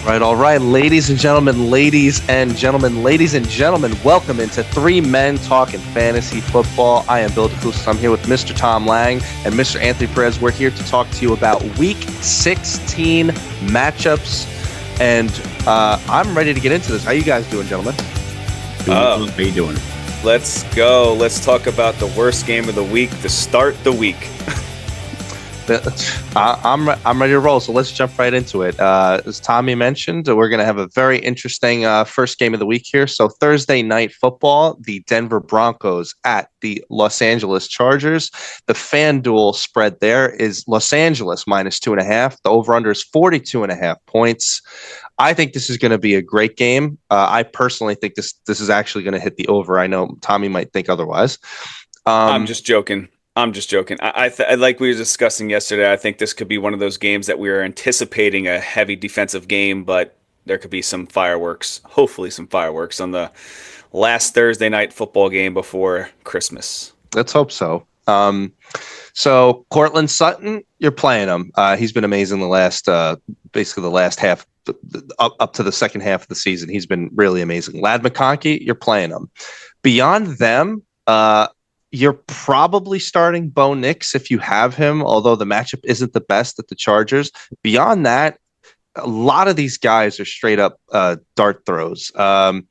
All right, ladies and gentlemen, welcome into Three Men Talking Fantasy Football. I am Bill DeCousis. I'm here with Mr. Tom Lang and Mr. Anthony Perez. We're here to talk to you about Week 16 matchups, and I'm ready to get into this. How you guys doing, gentlemen? How you doing? Let's go. Let's talk about the worst game of the week to start the week. I'm ready to roll, so let's jump right into it. As Tommy mentioned, we're going to have a very interesting first game of the week here. So Thursday night football, the Denver Broncos at the Los Angeles Chargers. The FanDuel spread there is Los Angeles minus 2.5. The over-under is 42.5 points. I think this is going to be a great game. I personally think this is actually going to hit the over. I know Tommy might think otherwise. I'm just joking. I like we were discussing yesterday. I think this could be one of those games that we are anticipating a heavy defensive game, but there could be some fireworks, hopefully some fireworks on the last Thursday night football game before Christmas. Let's hope so. So Courtland Sutton, you're playing him. He's been amazing basically the last half, up to the second half of the season. He's been really amazing. Ladd McConkey, you're playing him. Beyond them, you're probably starting Bo Nix if you have him, although the matchup isn't the best at the Chargers. Beyond that, a lot of these guys are straight up dart throws. How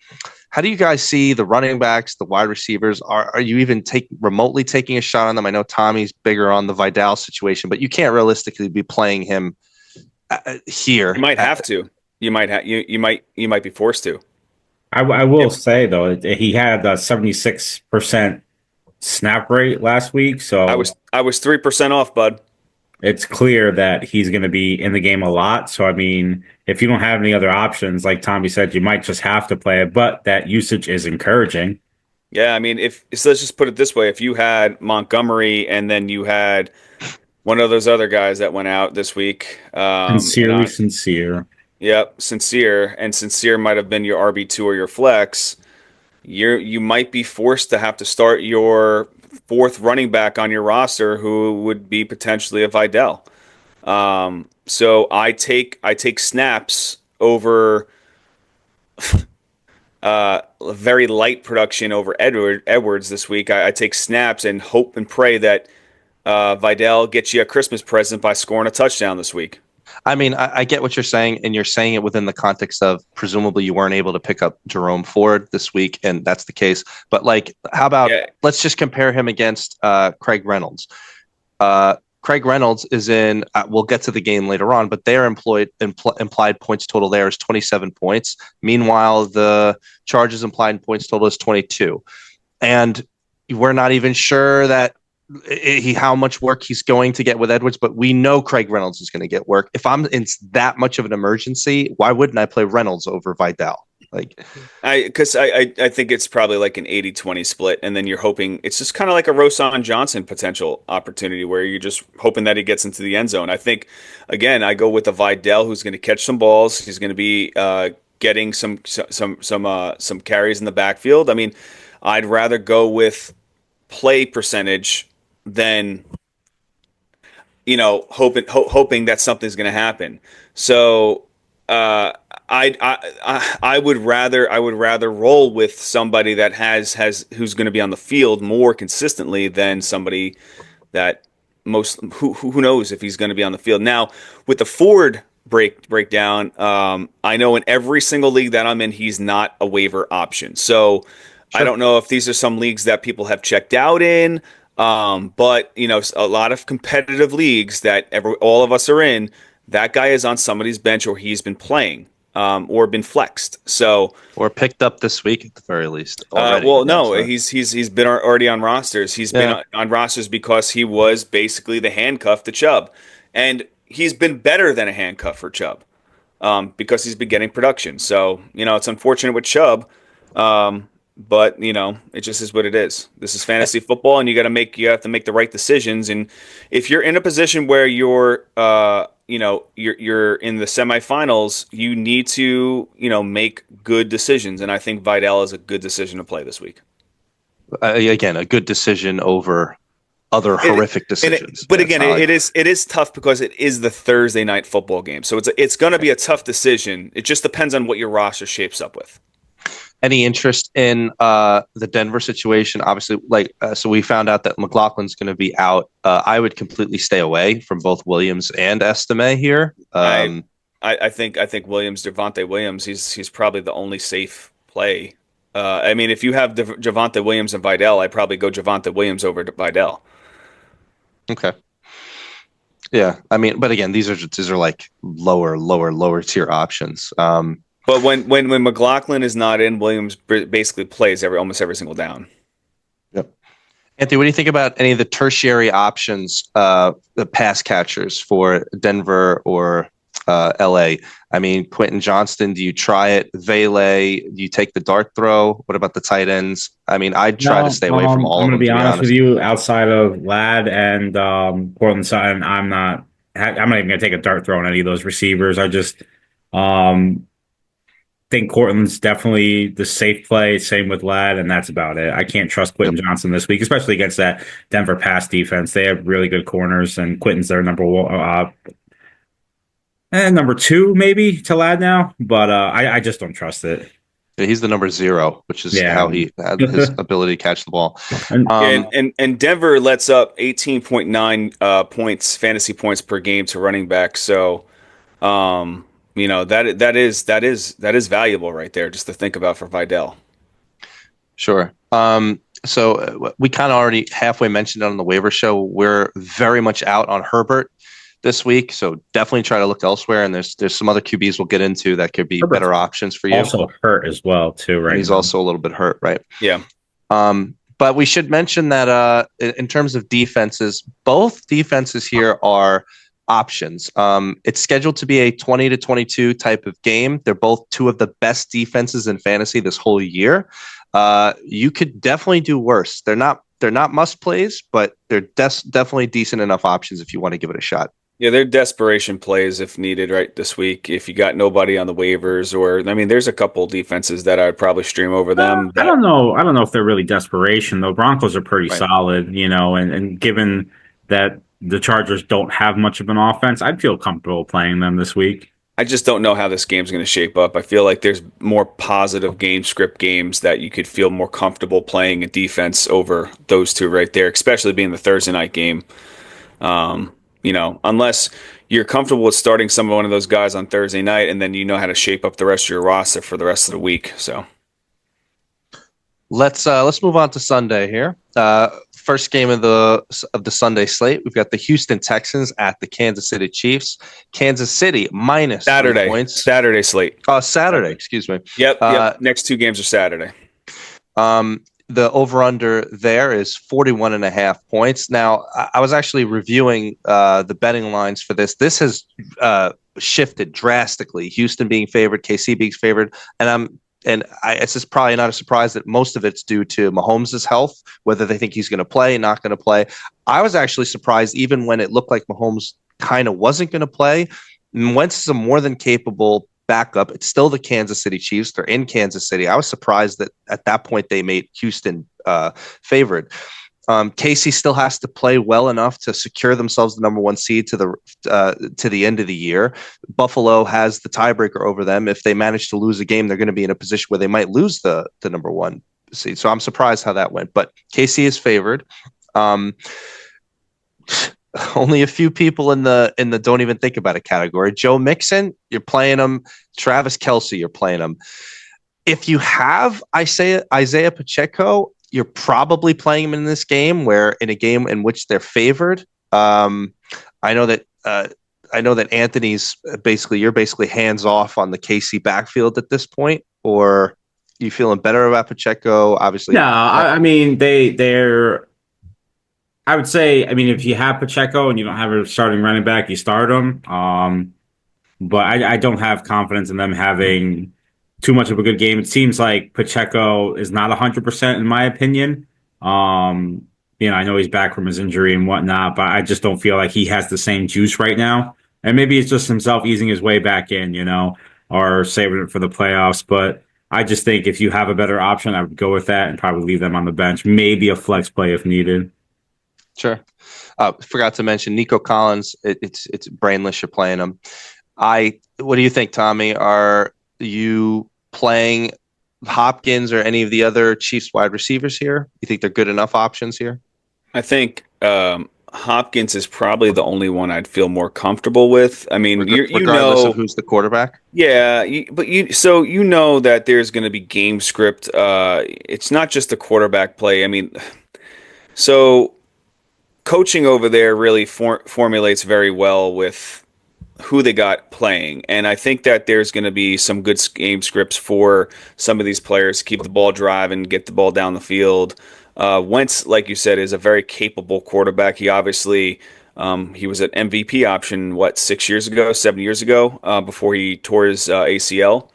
do you guys see the running backs, the wide receivers? Are you even remotely taking a shot on them? I know Tommy's bigger on the Vidal situation, but you can't realistically be playing him here. You might have to. You might be forced to. I will say though, he had a 76% snap rate last week, so I was 3% off, bud. It's clear that he's going to be in the game a lot. So I mean, if you don't have any other options, like Tommy said, you might just have to play it. But that usage is encouraging. Yeah, I mean, so let's just put it this way: if you had Montgomery and then you had one of those other guys that went out this week, Sincere. Yep, Sincere might have been your RB2 or your flex. You might be forced to have to start your fourth running back on your roster, who would be potentially a Vidal. So I take snaps over very light production over Edwards this week. I take snaps and hope and pray that Vidal gets you a Christmas present by scoring a touchdown this week. I mean, I get what you're saying, and you're saying it within the context of presumably you weren't able to pick up Jerome Ford this week, and that's the case. But how about let's just compare him against Craig Reynolds. Craig Reynolds is in. We'll get to the game later on, but their implied points total there is 27 points. Meanwhile, the Chargers' implied points total is 22, and we're not even sure that how much work he's going to get with Edwards, but we know Craig Reynolds is going to get work. If I'm in that much of an emergency, why wouldn't I play Reynolds over Vidal? Because I think it's probably like an 80-20 split, and then you're hoping it's just kind of like a Roschon Johnson potential opportunity where you're just hoping that he gets into the end zone. I think, again, I go with a Vidal who's going to catch some balls. He's going to be getting some carries in the backfield. I mean, I'd rather go with play percentage than hoping that something's going to happen. So I would rather roll with somebody that has who's going to be on the field more consistently than somebody that who knows if he's going to be on the field. Now with the Ford breakdown, I know in every single league that I'm in, he's not a waiver option. So sure. I don't know if these are some leagues that people have checked out in. But a lot of competitive leagues that all of us are in, that guy is on somebody's bench or he's been playing, or been flexed. Or picked up this week at the very least. He's been already on rosters. He's been on rosters because he was basically the handcuff to Chubb, and he's been better than a handcuff for Chubb, because he's been getting production. So it's unfortunate with Chubb. But it just is what it is. This is fantasy football, and you have to make the right decisions. And if you're in a position where you're in the semifinals, you need to make good decisions. And I think Vidal is a good decision to play this week. Again, a good decision over other horrific decisions. But It's again, not like- it is tough because it is the Thursday night football game, so it's going to be a tough decision. It just depends on what your roster shapes up with. any interest in the Denver situation? Obviously, so we found out that McLaughlin's going to be out. I would completely stay away from both Williams and Estime here. I think Williams, Javonte Williams, he's probably the only safe play. I mean, if you have Javonte Williams and Vidal, I'd probably go Javonte Williams over to Vidal. Okay. Yeah, I mean, but again, these are like lower tier options. But when McLaughlin is not in, Williams basically plays almost every single down. Yep. Anthony, what do you think about any of the tertiary options, the pass catchers for Denver or LA? I mean, Quentin Johnston, do you try it? Vele, do you take the dart throw? What about the tight ends? I mean, I'd try to stay away from all of them. I'm going to be honest with you. Outside of Ladd and Portland Sutton, I'm not even going to take a dart throw on any of those receivers. I just think Cortland's definitely the safe play. Same with Ladd, and that's about it. I can't trust Quentin Johnston this week, especially against that Denver pass defense. They have really good corners, and Quentin's their number one. And number two, maybe, to Ladd now, but I just don't trust it. Yeah, he's the number 0, which is how he had his ability to catch the ball. And Denver lets up 18.9 points, fantasy points per game to running back. So, that is valuable right there, just to think about for Vidal. Sure. So we kind of already halfway mentioned it on the waiver show. We're very much out on Herbert this week, so definitely try to look elsewhere. And there's some other QBs we'll get into that could be better options for you. Also hurt as well, too, right? He's also a little bit hurt, right? Yeah. But we should mention that in terms of defenses, both defenses here are options. It's scheduled to be a 20-22 type of game. They're both two of the best defenses in fantasy this whole year. You could definitely do worse. They're not must plays, but they're definitely decent enough options if you want to give it a shot. Yeah, they're desperation plays if needed, right, this week. If you got nobody on the waivers, there's a couple defenses that I'd probably stream over them. I don't know if they're really desperation, though. Broncos are pretty solid, and given that the Chargers don't have much of an offense, I'd feel comfortable playing them this week. I just don't know how this game's going to shape up. I feel like there's more positive game script games that you could feel more comfortable playing a defense over those two right there, especially being the Thursday night game. Unless you're comfortable with starting one of those guys on Thursday night, and then you know how to shape up the rest of your roster for the rest of the week. So let's move on to Sunday here. First game of the Sunday slate, we've got the Houston Texans at the Kansas City Chiefs. Kansas City minus Saturday points. Saturday slate. Saturday. Excuse me. Yep. Next two games are Saturday. The over-under there is 41.5 points. Now, I was actually reviewing the betting lines for this. This has shifted drastically. Houston being favored, KC being favored, it's just probably not a surprise that most of it's due to Mahomes' health, whether they think he's going to play, not going to play. I was actually surprised even when it looked like Mahomes kind of wasn't going to play. Wentz is a more than capable backup. It's still the Kansas City Chiefs. They're in Kansas City. I was surprised that at that point they made Houston favored. KC still has to play well enough to secure themselves the number 1 seed to the end of the year. Buffalo has the tiebreaker over them. If they manage to lose a game, they're going to be in a position where they might lose the number 1 seed. So I'm surprised how that went. But KC is favored. Only a few people in the don't even think about it category. Joe Mixon, you're playing him. Travis Kelce, you're playing him. If you have Isaiah Pacheco, you're probably playing him in this game, where in a game in which they're favored. I know that Anthony's you're basically hands off on the KC backfield at this point, or you feeling better about Pacheco? Obviously, no. I mean, they're. I would say, if you have Pacheco and you don't have a starting running back, you start him. But I don't have confidence in them having too much of a good game. It seems like Pacheco is not 100% in my opinion. I know he's back from his injury and whatnot, but I just don't feel like he has the same juice right now. And maybe it's just himself easing his way back in, or saving it for the playoffs. But I just think if you have a better option, I would go with that and probably leave them on the bench. Maybe a flex play if needed. Sure. Forgot to mention Nico Collins. It's brainless. You're playing him. What do you think, Tommy? Are you playing Hopkins or any of the other Chiefs wide receivers here? You think they're good enough options here? I think Hopkins is probably the only one I'd feel more comfortable with. I mean, Regardless of who's the quarterback? yeah, so you know that there's going to be game script. It's not just the quarterback play. I mean, so coaching over there really formulates very well with who they got playing, and I think that there's going to be some good game scripts for some of these players to keep the ball driving, get the ball down the field. Wentz, like you said, is a very capable quarterback. He obviously he was an MVP option, 6 years ago, 7 years ago, before he tore his ACL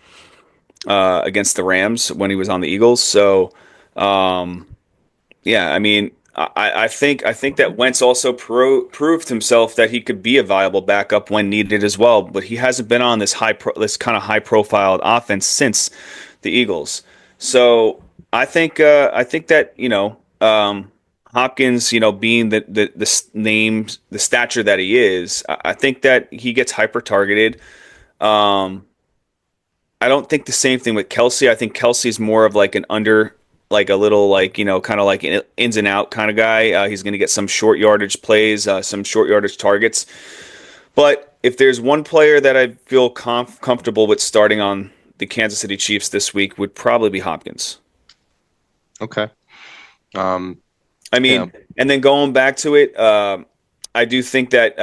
against the Rams when he was on the Eagles. So, yeah, I mean, I think that Wentz also proved himself that he could be a viable backup when needed as well. But he hasn't been on this kind of high profile offense since the Eagles. So I think that Hopkins, being the stature that he is, I think that he gets hyper targeted. I don't think the same thing with Kelsey. I think Kelsey's more of like an like a little kind of like an ins and out kind of guy. He's going to get some short yardage plays, some short yardage targets. But if there's one player that I feel comfortable with starting on the Kansas City Chiefs this week, would probably be Hopkins. Okay. I mean, and then going back to it, I do think that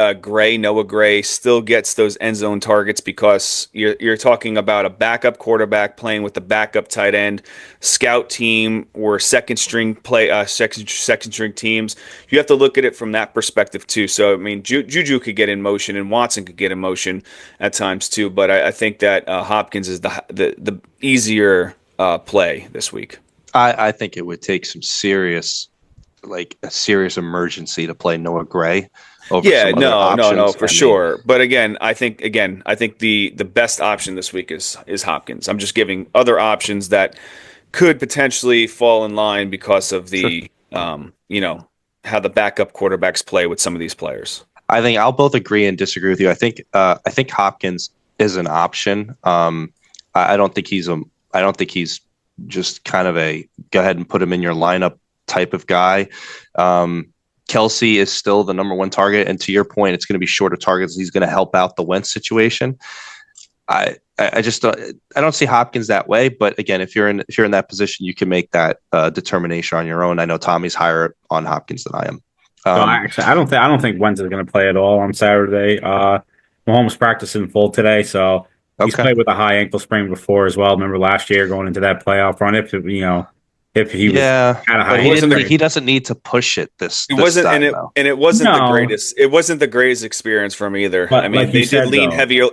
Noah Gray still gets those end zone targets because you're talking about a backup quarterback playing with the backup tight end, scout team or second string teams. You have to look at it from that perspective too. So I mean, Juju could get in motion and Watson could get in motion at times too. But I think that Hopkins is the easier play this week. I think it would take some serious emergency to play Noah Gray over some other options. No, for sure. But again, I think the best option this week is Hopkins. I'm just giving other options that could potentially fall in line because of the how the backup quarterbacks play with some of these players. I think I'll both agree and disagree with you. I think Hopkins is an option. I don't think he's just kind of a go ahead and put him in your lineup type of guy. Kelsey is still the number one target, and to your point, it's going to be shorter targets. He's going to help out the Wentz situation. I just don't see Hopkins that way. But again, if you're in that position, you can make that determination on your own. I know Tommy's higher on Hopkins than I am. I don't think Wentz is going to play at all on Saturday. Mahomes practiced in full today, so he's played with a high ankle sprain before as well. Remember last year going into that playoff run, if he he doesn't need to push it. It wasn't, time, and it wasn't the greatest. It wasn't the greatest experience for him either. But I mean, like they did lean though, heavier.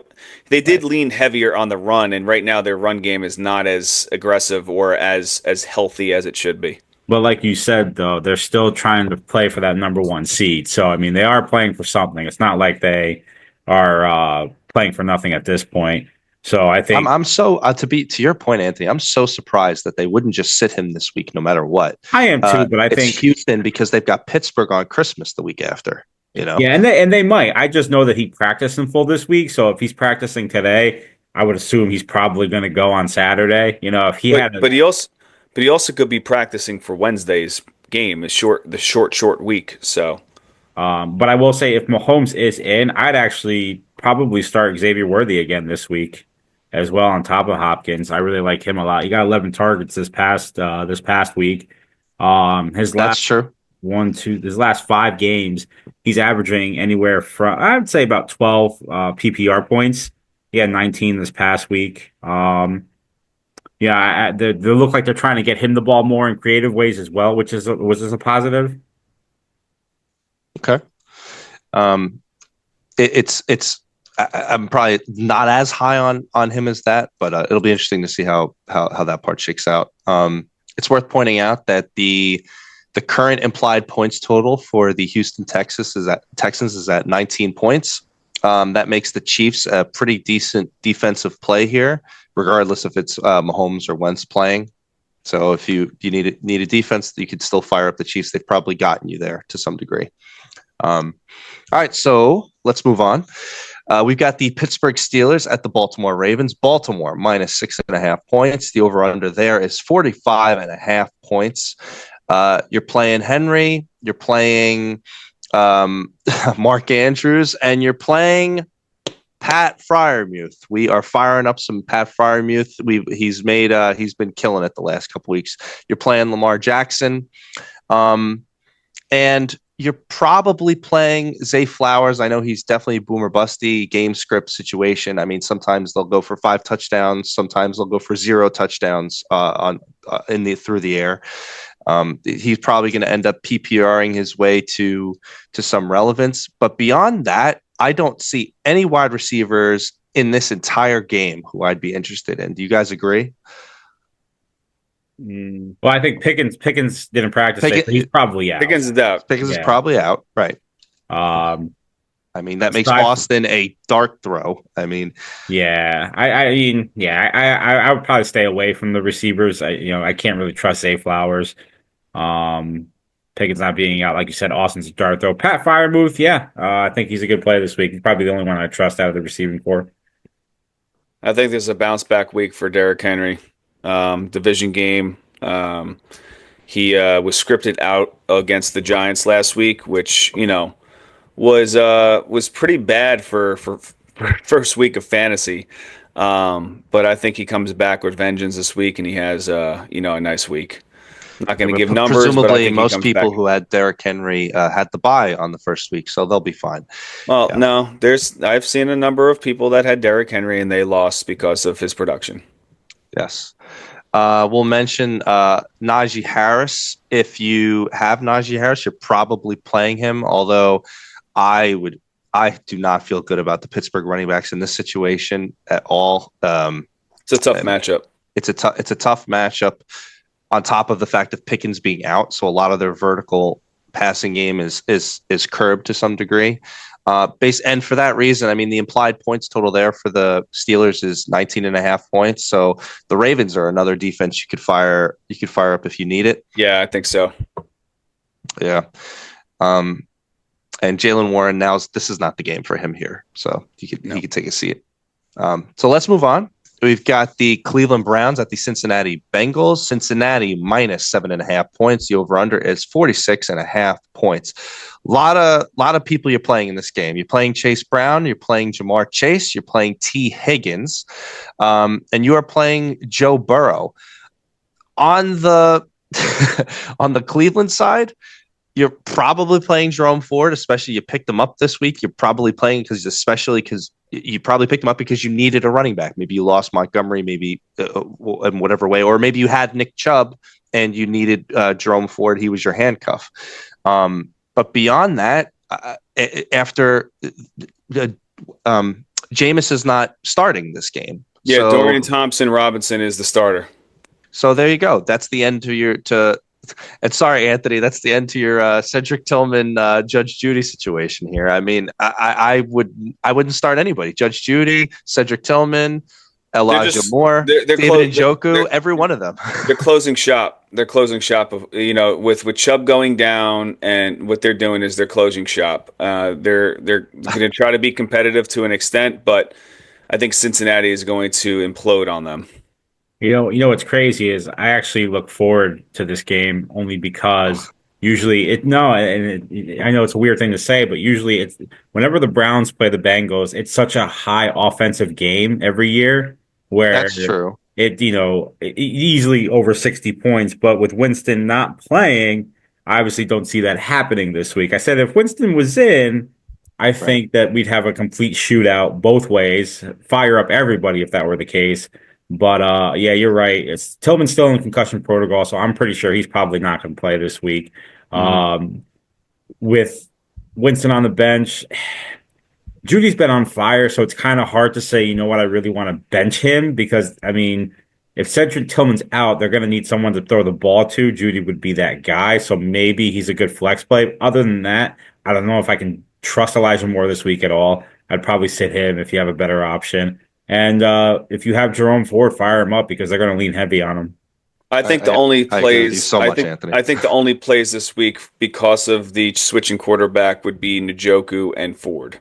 They did lean heavier on the run, and right now their run game is not as aggressive or as healthy as it should be. But like you said, though, they're still trying to play for that number one seed. So I mean, they are playing for something. It's not like they are playing for nothing at this point. So I think I'm so to your point, Anthony. I'm so surprised that they wouldn't just sit him this week, no matter what. I am too, but I think Houston because they've got Pittsburgh on Christmas the week after. Yeah, and they might. I just know that he practiced in full this week, so if he's practicing today, I would assume he's probably going to go on Saturday. If he but he also could be practicing for Wednesday's game. The short week. So, but I will say if Mahomes is in, I'd actually probably start Xavier Worthy again this week as well on top of Hopkins. I really like him a lot. He got 11 targets this past week. His last 5 games, he's averaging anywhere from I'd say about 12 PPR points. He had 19 this past week. They look like they're trying to get him the ball more in creative ways as well, which is a positive. Okay. I'm probably not as high on him as that, but it'll be interesting to see how that part shakes out. It's worth pointing out that the current implied points total for the Houston Texans is at 19 points. That makes the Chiefs a pretty decent defensive play here, regardless if it's Mahomes or Wentz playing. So if you need a defense, you could still fire up the Chiefs. They've probably gotten you there to some degree. All right, so let's move on. We've got the Pittsburgh Steelers at the Baltimore Ravens. Baltimore minus 6.5 points. The over-under there is 45.5 points. You're playing Henry. You're playing Mark Andrews, and you're playing Pat Freiermuth. We are firing up some Pat Freiermuth. He's been killing it the last couple weeks. You're playing Lamar Jackson, and you're probably playing Zay Flowers. I know he's definitely a boomer busty game script situation. I mean, sometimes they'll go for 5 touchdowns, sometimes they'll go for 0 touchdowns through the air. He's probably going to end up PPRing his way to some relevance. But beyond that, I don't see any wide receivers in this entire game who I'd be interested in. Do you guys agree? Well, I think Pickens didn't practice today, so he's probably out. Pickens is out. Pickens is probably out, right? I mean, that makes Austin a dart throw. I mean, I would probably stay away from the receivers. I can't really trust Zay Flowers. Pickens not being out, like you said, Austin's a dart throw. Pat Freiermuth, I think he's a good play this week. He's probably the only one I trust out of the receiving corps. I think this is a bounce back week for Derrick Henry. Division game. He was scripted out against the Giants last week, which was pretty bad for first week of fantasy. But I think he comes back with vengeance this week, and he has a nice week. I'm not going to give numbers. Presumably, but most people who had Derrick Henry had the bye on the first week, so they'll be fine. Well, no, I've seen a number of people that had Derrick Henry and they lost because of his production. Yes. We'll mention Najee Harris. If you have Najee Harris, you're probably playing him, although I do not feel good about the Pittsburgh running backs in this situation at all. It's a tough matchup. It's a tough matchup on top of the fact of Pickens being out, so a lot of their vertical passing game is curbed to some degree. And for that reason, I mean, the implied points total there for the Steelers is 19.5 points. So the Ravens are another defense you could fire up if you need it. Yeah, I think so. Yeah. And Jaylen Warren, this is not the game for him here. So he could take a seat. So let's move on. We've got the Cleveland Browns at the Cincinnati Bengals. Cincinnati minus 7.5 points. The over-under is 46.5 points. A lot of people you're playing in this game. You're playing Chase Brown. You're playing Jamar Chase. You're playing T. Higgins. And you are playing Joe Burrow. On the Cleveland side, you're probably playing Jerome Ford, especially you picked him up this week. You're probably playing because you probably picked him up because you needed a running back. Maybe you lost Montgomery, maybe in whatever way, or maybe you had Nick Chubb and you needed Jerome Ford. He was your handcuff. But beyond that, after Jameis is not starting this game. Yeah, so, Dorian Thompson-Robinson is the starter. So there you go. That's the end and sorry, Anthony, that's the end to your Cedric Tillman, Judge Judy situation here. I mean, I wouldn't start anybody. Judge Judy, Cedric Tillman, Elijah Moore, David Njoku, every one of them. They're closing shop. They're closing shop of with Chubb going down, and what they're doing is they're closing shop. They're going to try to be competitive to an extent, but I think Cincinnati is going to implode on them. You know what's crazy is I actually look forward to this game only because usually I know it's a weird thing to say, but usually it's whenever the Browns play the Bengals, it's such a high offensive game every year where that's true. It easily over 60 points, but with Winston not playing, I obviously don't see that happening this week. I said if Winston was in, I think that we'd have a complete shootout both ways, fire up everybody if that were the case. But, you're right. Tillman's still in concussion protocol, so I'm pretty sure he's probably not going to play this week. With Winston on the bench, Judy's been on fire, so it's kind of hard to say, you know what, I really want to bench him because, I mean, if Cedric Tillman's out, they're going to need someone to throw the ball to. Judy would be that guy, so maybe he's a good flex play. Other than that, I don't know if I can trust Elijah Moore this week at all. I'd probably sit him if you have a better option. And if you have Jerome Ford, fire him up because they're going to lean heavy on him. I think the only I agree with you plays so much, Anthony. I think the only plays this week because of the switching quarterback would be Njoku and Ford.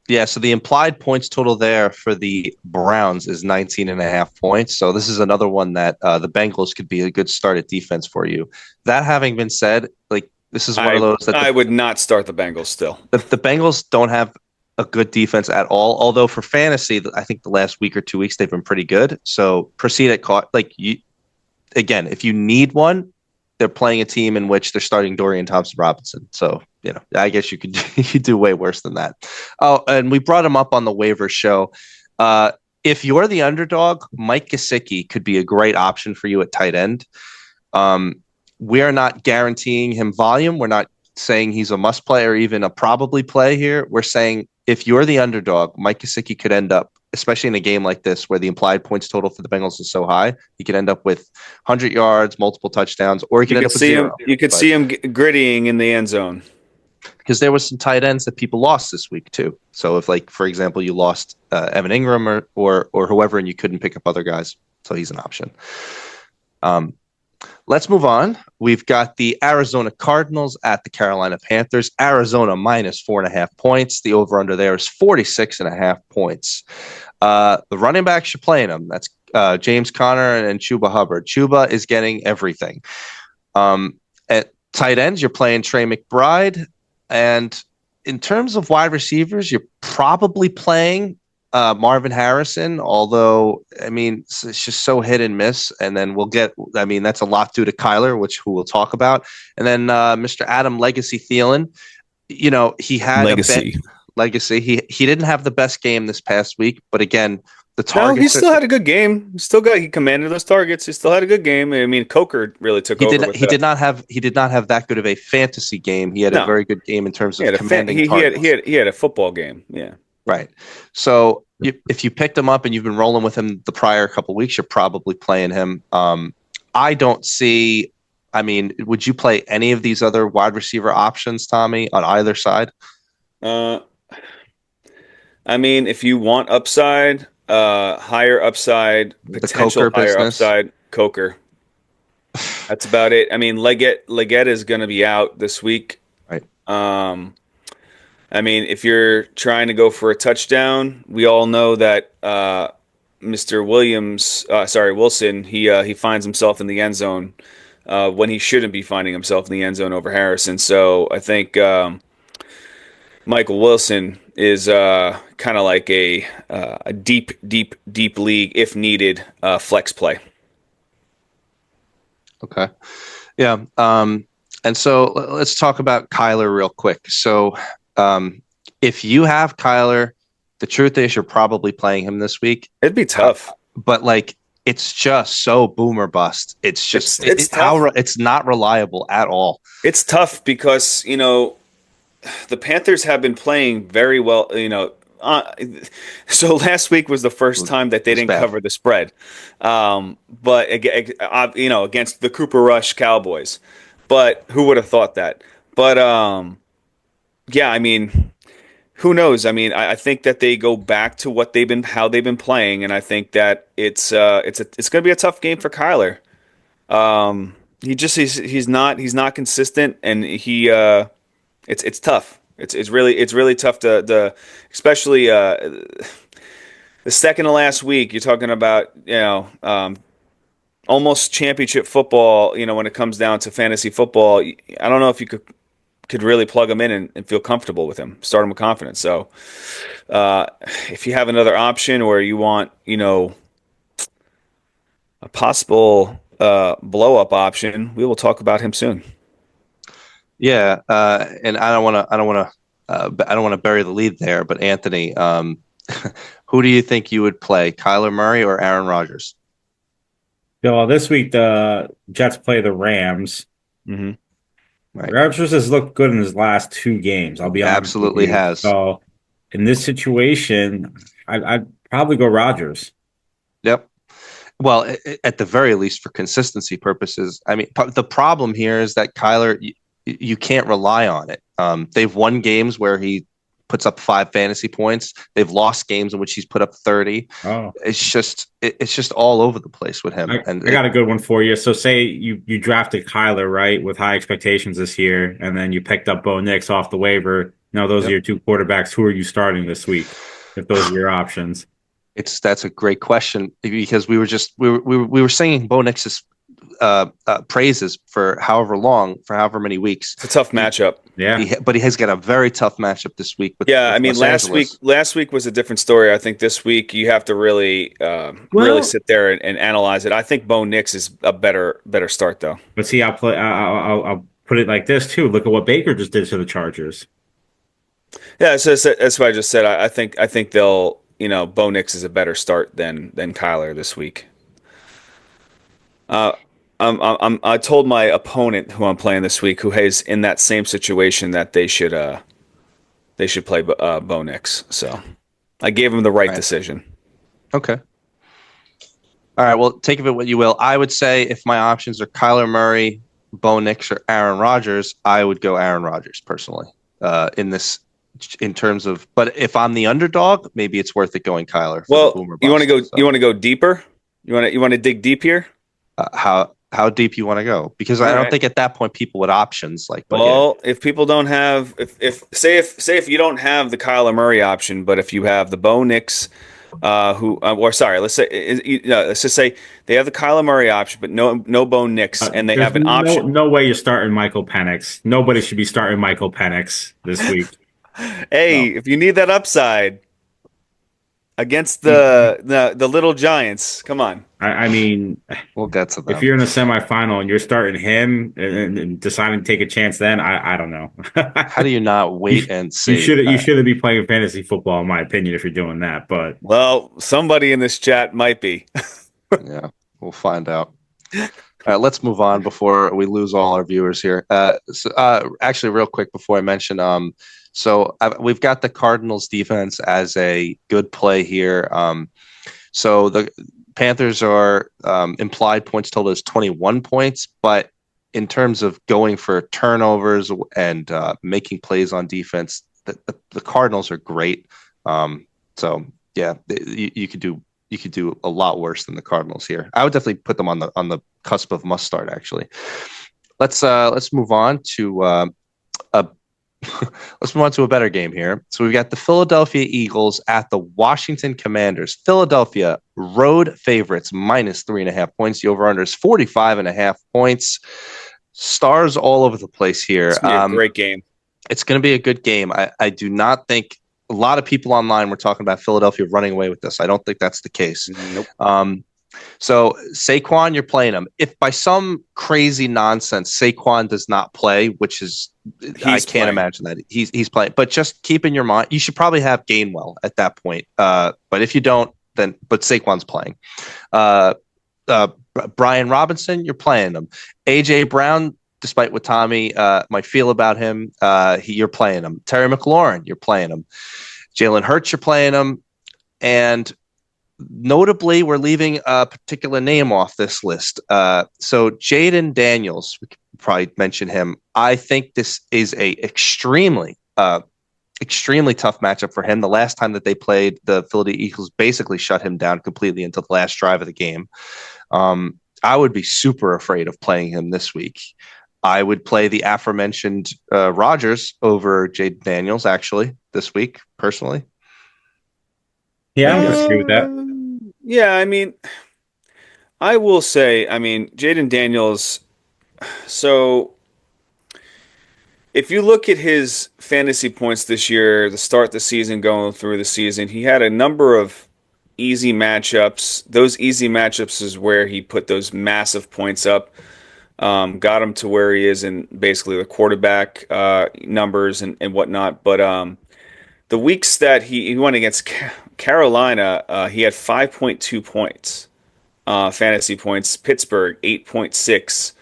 Yeah, so the implied points total there for the Browns is 19.5 points. So this is another one that the Bengals could be a good start at defense for you. That having been said, like this is one of those that I would not start the Bengals still. the Bengals don't have a good defense at all. Although for fantasy, I think the last week or 2 weeks they've been pretty good. So proceed at like you again, if you need one, they're playing a team in which they're starting Dorian Thompson-Robinson. So, I guess you could you do way worse than that. Oh, and we brought him up on the waiver show. If you're the underdog, Mike Gesicki could be a great option for you at tight end. We're not guaranteeing him volume. We're not saying he's a must play or even a probably play here. We're saying if you're the underdog, Mike Gesicki could end up, especially in a game like this where the implied points total for the Bengals is so high, he could end up with 100 yards, multiple touchdowns, or he could end up with zero. You could see him grittying in the end zone. Because there was some tight ends that people lost this week too. So if, like, for example, you lost Evan Ingram or whoever, and you couldn't pick up other guys, so he's an option. Let's move on. We've got the Arizona Cardinals at the Carolina Panthers. Arizona minus 4.5 points. The over-under there is 46.5 points. The running backs you're playing them. That's James Conner and Chuba Hubbard. Chuba is getting everything. At tight ends, you're playing Trey McBride. And in terms of wide receivers, you're probably playing Marvin Harrison, although, I mean, it's just so hit and miss. And then that's a lot due to Kyler, who we'll talk about. And then Mr. Adam Legacy Thielen, he had legacy. He didn't have the best game this past week, but again, the targets. No, he still had a good game. He commanded those targets. He still had a good game. I mean, Coker really took over. He did not have that good of a fantasy game. He had a very good game in terms of commanding targets. He had a football game. Yeah. Right. So if you picked him up and you've been rolling with him the prior couple of weeks, you're probably playing him. I don't see. I mean, would you play any of these other wide receiver options, Tommy, on either side? I mean, if you want upside, higher upside, potential higher upside, Coker. That's about it. I mean, Leggett is going to be out this week. Right. I mean, if you're trying to go for a touchdown, we all know that Mr. Wilson, he finds himself in the end zone when he shouldn't be finding himself in the end zone over Harrison. So I think Michael Wilson is kind of like a deep league, if needed, flex play. Okay. Yeah. And so let's talk about Kyler real quick. So if you have Kyler, the truth is you're probably playing him this week. It'd be tough. But it's just so boom or bust. It's just it's not reliable at all. It's tough because, the Panthers have been playing very well, so last week was the first time that they didn't cover the spread. But against the Cooper Rush Cowboys. But who would have thought that? But yeah, I mean, who knows? I mean, I think that they go back to how they've been playing, and I think that it's going to be a tough game for Kyler. He's not consistent, and it's tough. It's really tough to especially the second to last week. You're talking about almost championship football. When it comes down to fantasy football, I don't know if you could really plug him in and feel comfortable with him, start him with confidence. So if you have another option or you want, a possible blow up option, we will talk about him soon. Yeah. And I don't want to bury the lead there, but Anthony, who do you think you would play, Kyler Murray or Aaron Rodgers? Well, this week the Jets play the Rams. Mm-hmm. Right. Rodgers has looked good in his last 2 games. I'll be honest. Absolutely has. So in this situation, I'd probably go Rodgers. Yep. Well, at the very least, for consistency purposes, I mean, the problem here is that Kyler, you can't rely on it. They've won games where he puts up 5 fantasy points. They've lost games in which he's put up 30. Oh, It's just all over the place with him. I got a good one for you. So say you drafted Kyler, right, with high expectations this year, and then you picked up Bo Nix off the waiver. Now those are your 2 quarterbacks. Who are you starting this week? If those are your options. That's a great question, because we were singing Bo Nix's praises for however many weeks. It's a tough matchup. Yeah, But he has got a very tough matchup this week. With last week was a different story. I think this week you have to really sit there and analyze it. I think Bo Nix is a better start though. But see, I'll put it like this too. Look at what Baker just did to the Chargers. Yeah, so that's what I just said. I think they'll, Bo Nix is a better start than Kyler this week. I told my opponent who I'm playing this week, who is in that same situation, that they should play Bo Nix. So I gave him the right decision. Okay. All right. Well, take of it what you will. I would say if my options are Kyler Murray, Bo Nix, or Aaron Rodgers, I would go Aaron Rodgers personally. In terms of, but if I'm the underdog, maybe it's worth it going Kyler. Well, you want to go? You want to go deeper? You want to dig deep here? How deep you want to go? Because I don't think at that point people with options like. If people don't have, if you don't have the Kyler Murray option, but if you have the Bo Nix, let's just say they have the Kyler Murray option, but no Bo Nix, and they have an option. No way you're starting Michael Penix. Nobody should be starting Michael Penix this week. Hey, if you need that upside against the little Giants, come on. I mean, we'll get to them. If you're in a semifinal and you're starting him and deciding to take a chance, then I don't know. How do you not wait and see? You shouldn't be playing fantasy football, in my opinion, if you're doing that. But somebody in this chat might be. Yeah, we'll find out. All right, let's move on before we lose all our viewers here. Actually, real quick before I mention, we've got the Cardinals defense as a good play here. So the Panthers are implied points total is 21 points, but in terms of going for turnovers and making plays on defense, the Cardinals are great. So yeah, you could do a lot worse than the Cardinals here. I would definitely put them on the cusp of must start. Actually, let's move on to let's move on to a better game here. So we've got the Philadelphia Eagles at the Washington Commanders. Philadelphia road favorites -3.5 points. The over/under is 45.5 points. Stars all over the place here. It's gonna be a great game. It's going to be a good game. I do not think a lot of people online were talking about Philadelphia running away with this. I don't think that's the case. Nope. So Saquon, you're playing him. If by some crazy nonsense Saquon does not play, which is I can't imagine that he's playing. But just keep in your mind, you should probably have Gainwell at that point. But if you don't, then Saquon's playing. Brian Robinson, you're playing him. AJ Brown, despite what Tommy might feel about him, you're playing him. Terry McLaurin, you're playing him. Jalen Hurts, you're playing him. And notably, we're leaving a particular name off this list. So Jaden Daniels, we could probably mention him. I think this is a extremely tough matchup for him. The last time that they played, the Philadelphia Eagles basically shut him down completely until the last drive of the game. I would be super afraid of playing him this week. I would play the aforementioned Rodgers over Jaden Daniels actually this week, personally. Yeah, I agree with that. Yeah, I mean, I will say, Jaden Daniels. So, if you look at his fantasy points this year, the start the season, going through the season, he had a number of easy matchups. Those easy matchups is where he put those massive points up, got him to where he is in basically the quarterback numbers and whatnot. But the weeks that he went against Carolina, he had 5.2 points, fantasy points. Pittsburgh, 8.6.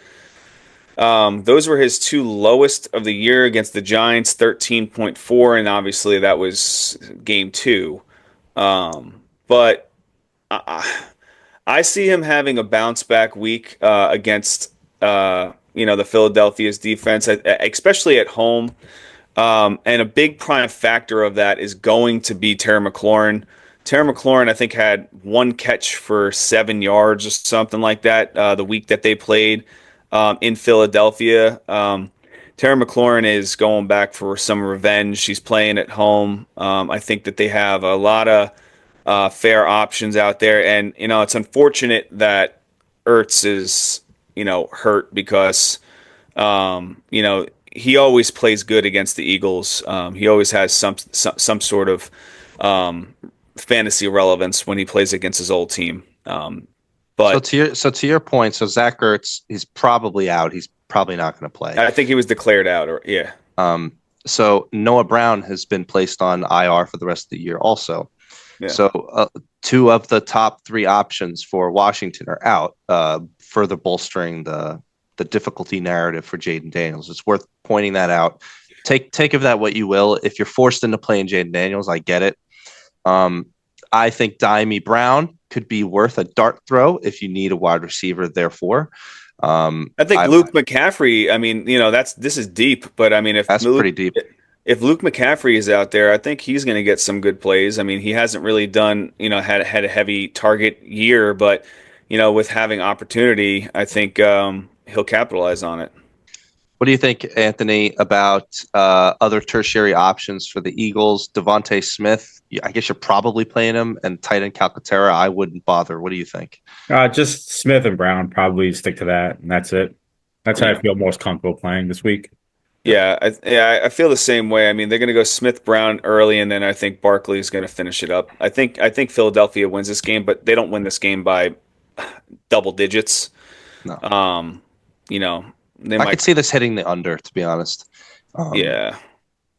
Those were his 2 lowest of the year. Against the Giants, 13.4, and obviously that was game 2. But I see him having a bounce back week against the Philadelphia's defense, especially at home. And a big prime factor of that is going to be Terry McLaurin. Terry McLaurin, I think, had one catch for 7 yards or something like that the week that they played in Philadelphia. Terry McLaurin is going back for some revenge. She's playing at home. I think that they have a lot of fair options out there, and it's unfortunate that Ertz is hurt because he always plays good against the Eagles. He always has some sort of fantasy relevance when he plays against his old team. But to your point, so Zach Ertz, he's probably out. He's probably not going to play. I think he was declared out, or yeah. So Noah Brown has been placed on IR for the rest of the year also. Yeah. So two of the top three options for Washington are out, further bolstering the difficulty narrative for Jaden Daniels. It's worth pointing that out. Take of that what you will. If you're forced into playing Jaden Daniels, I get it. I think Dyami Brown could be worth a dart throw if you need a wide receiver. Therefore, I think Luke McCaffrey. I mean, this is deep, but I mean, if that's pretty deep. If Luke McCaffrey is out there, I think he's going to get some good plays. I mean, he hasn't really done, had a heavy target year, but with having opportunity, I think he'll capitalize on it. What do you think, Anthony, about other tertiary options for the Eagles? Devontae Smith, I guess you're probably playing him, and tight end Calcaterra, I wouldn't bother. What do you think? Just Smith and Brown, probably stick to that, and that's it. That's how I feel most comfortable playing this week. Yeah, I feel the same way. I mean, they're going to go Smith Brown early, and then I think Barkley is going to finish it up. I think Philadelphia wins this game, but they don't win this game by double digits. No. I could see this hitting the under, to be honest. Yeah.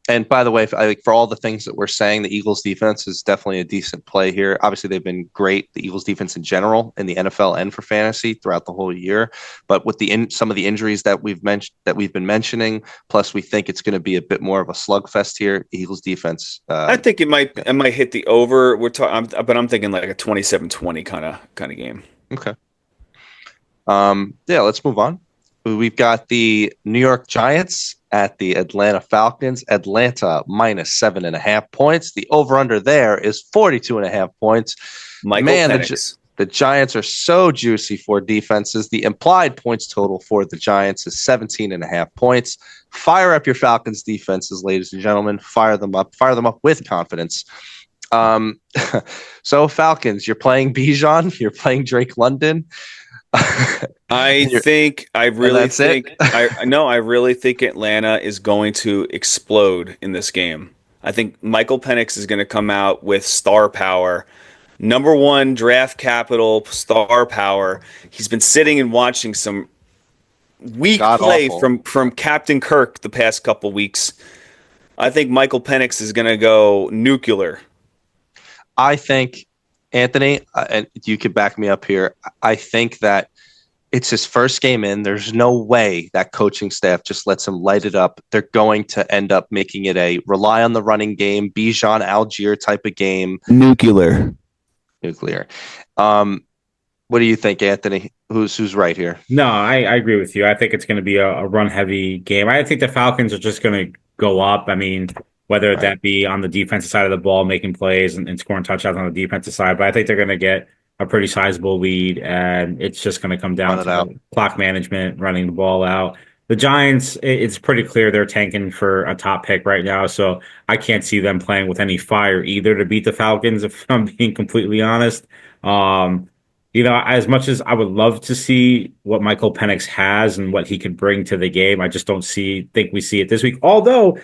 And by the way, for all the things that we're saying, the Eagles defense is definitely a decent play here. Obviously, they've been great, the Eagles defense in general, in the NFL and for fantasy throughout the whole year. But with some of the injuries that we've been mentioning, plus we think it's going to be a bit more of a slugfest here. The Eagles defense. I think it might hit the over. But I'm thinking like a 27-20 kind of game. Okay. Let's move on. We've got the New York Giants at the Atlanta Falcons. Atlanta minus 7.5 points. The over-under there is 42.5 points. The Giants are so juicy for defenses. The implied points total for the Giants is 17.5 points. Fire up your Falcons defenses, ladies and gentlemen. Fire them up. Fire them up with confidence. So Falcons, you're playing Bijan. You're playing Drake London. I really think Atlanta is going to explode in this game. I think Michael Penix is going to come out with star power. Number one draft capital, star power. He's been sitting and watching some weak play from Captain Kirk the past couple weeks. I think Michael Penix is going to go nuclear. I think, Anthony, and you could back me up here, I think that it's his first game in. There's no way that coaching staff just lets him light it up. They're going to end up making it a rely on the running game, Bijan Algier type of game. Nuclear. What do you think, Anthony? Who's right here? No, I agree with you. I think it's going to be a run-heavy game. I think the Falcons are just going to go up. I mean, whether that be on the defensive side of the ball, making plays and scoring touchdowns on the defensive side. But I think they're going to get a pretty sizable lead, and it's just going to come down to clock management, running the ball out. The Giants, it's pretty clear they're tanking for a top pick right now, so I can't see them playing with any fire either to beat the Falcons, if I'm being completely honest. As much as I would love to see what Michael Penix has and what he could bring to the game, I just don't think we see it this week. Although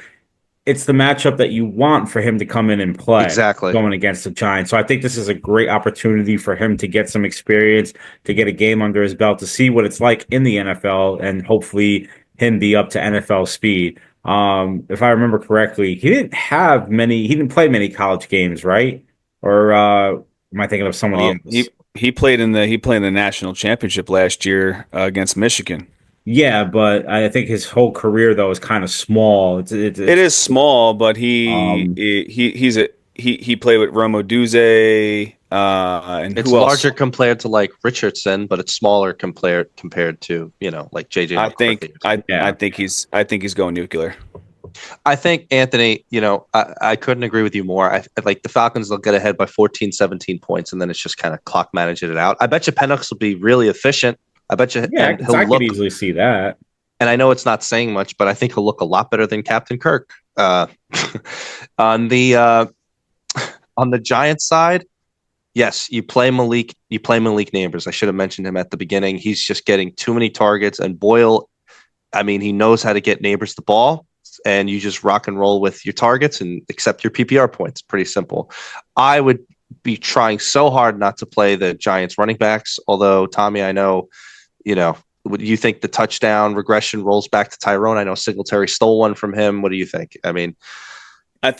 it's the matchup that you want for him to come in and play. Exactly. Going against the Giants. So I think this is a great opportunity for him to get some experience, to get a game under his belt, to see what it's like in the NFL, and hopefully him be up to NFL speed. If I remember correctly, he didn't play many college games, right? Or am I thinking of someone else? He played in the national championship last year against Michigan. Yeah, but I think his whole career though is kind of small. It is small, but he played with Rome Odunze, and it's larger compared to like Richardson, but it's smaller compared to like JJ. I think he's going nuclear. I think, Anthony, I couldn't agree with you more. I like the Falcons, they'll get ahead by 14, 17 points, and then it's just kind of clock managing it out. I bet you Penix will be really efficient. I bet you, Yeah, and he'll I could look, easily see that. and I know it's not saying much, but I think he'll look a lot better than Captain Kirk. On the on the Giants side, yes, you play Malik. You play Malik Neighbors. I should have mentioned him at the beginning. He's just getting too many targets, and Boyle, I mean, he knows how to get Neighbors the ball, and you just rock and roll with your targets and accept your PPR points. Pretty simple. I would be trying so hard not to play the Giants running backs. Although, Tommy, I know, would you think the touchdown regression rolls back to Tyrone? I know Singletary stole one from him. What do you think? I mean, I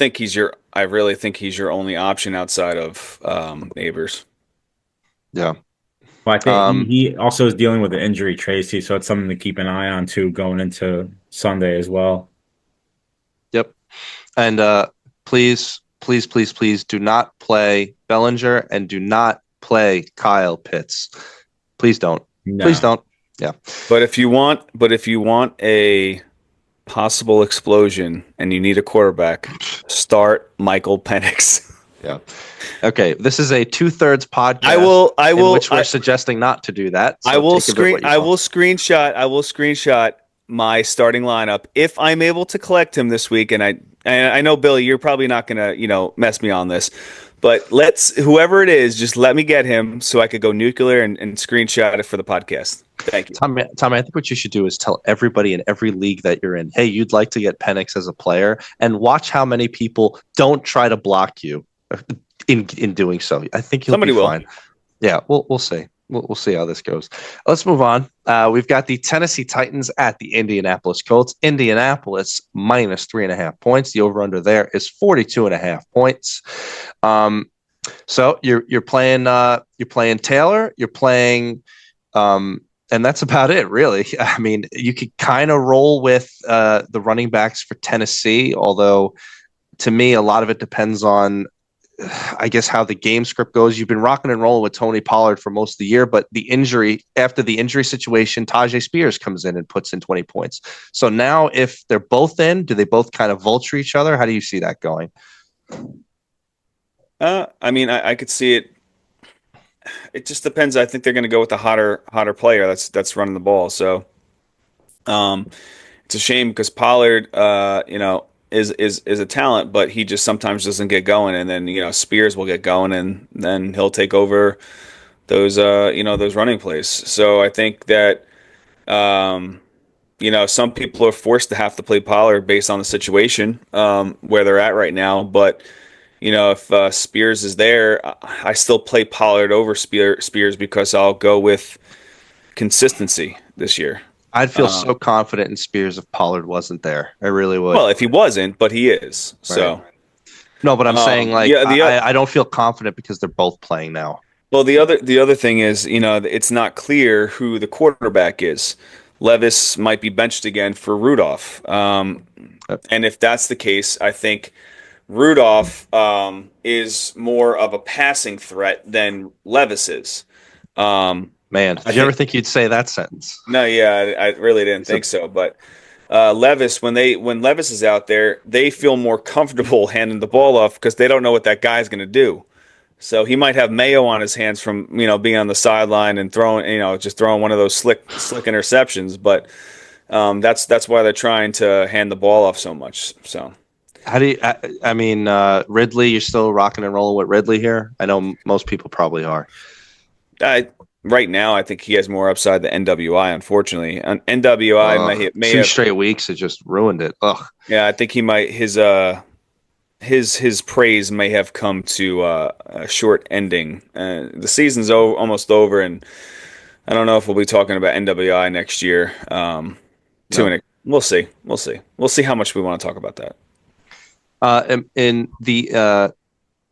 really think he's your only option outside of Neighbors. yeah. Well, I think Um, he also is dealing with an injury, Tracy, so it's something to keep an eye on too going into Sunday as well. Yep. And please, please, please, please do not play Bellinger and do not play Kyle Pitts. Please don't. No. Please don't. Yeah. But if you want a possible explosion and you need a quarterback, start Michael Penix. Yeah. Okay. This is a 2/3 podcast. I in will which we're suggesting not to do that. So I will take of it what you want. screenshot my starting lineup if I'm able to collect him this week. And I know, Billy, you're probably not gonna mess me on this, but whoever it is, just let me get him so I could go nuclear and screenshot it for the podcast. Thank you, Tommy, I think what you should do is tell everybody in every league that you're in, hey, you'd like to get Penix as a player, and watch how many people don't try to block you in doing so. I think you'll Somebody be will. fine. Yeah, we'll see. We'll see how this goes. Let's move on. We've got the Tennessee Titans at the Indianapolis Colts. Indianapolis minus 3.5 points. The over under there is 42.5 points. So you're playing Taylor. You're playing. And that's about it, really. I mean, you could kind of roll with the running backs for Tennessee, although to me, a lot of it depends on, I guess, how the game script goes. You've been rocking and rolling with Tony Pollard for most of the year, but after the injury situation, Tajay Spears comes in and puts in 20 points. So now if they're both in, do they both kind of vulture each other? How do you see that going? I mean, I could see it. It just depends. I think they're going to go with the hotter player that's running the ball. So, it's a shame because Pollard, is a talent, but he just sometimes doesn't get going, and then Spears will get going, and then he'll take over those running plays. So I think that some people are forced to have to play Pollard based on the situation where they're at right now, but. If Spears is there, I still play Pollard over Spears because I'll go with consistency this year. I'd feel so confident in Spears if Pollard wasn't there. I really would. Well, if he wasn't, but he is. So Right. No, but I'm saying I don't feel confident because they're both playing now. Well, the other thing is, it's not clear who the quarterback is. Levis might be benched again for Rudolph, and if that's the case, I think Rudolph is more of a passing threat than Levis is. Man, did you ever think you'd say that sentence? No, yeah, I really didn't think so. But Levis, when Levis is out there, they feel more comfortable handing the ball off because they don't know what that guy's going to do. So he might have Mayo on his hands from being on the sideline and throwing one of those slick interceptions. But that's why they're trying to hand the ball off so much. So. How do you? I mean, Ridley. You're still rocking and rolling with Ridley here. I know most people probably are. Right now, I think he has more upside than NWI. Unfortunately, NWI may two have, straight weeks. It just ruined it. Ugh. Yeah, I think he might his praise may have come to a short ending. The season's almost over, and I don't know if we'll be talking about NWI next year. We'll see. We'll see how much we want to talk about that.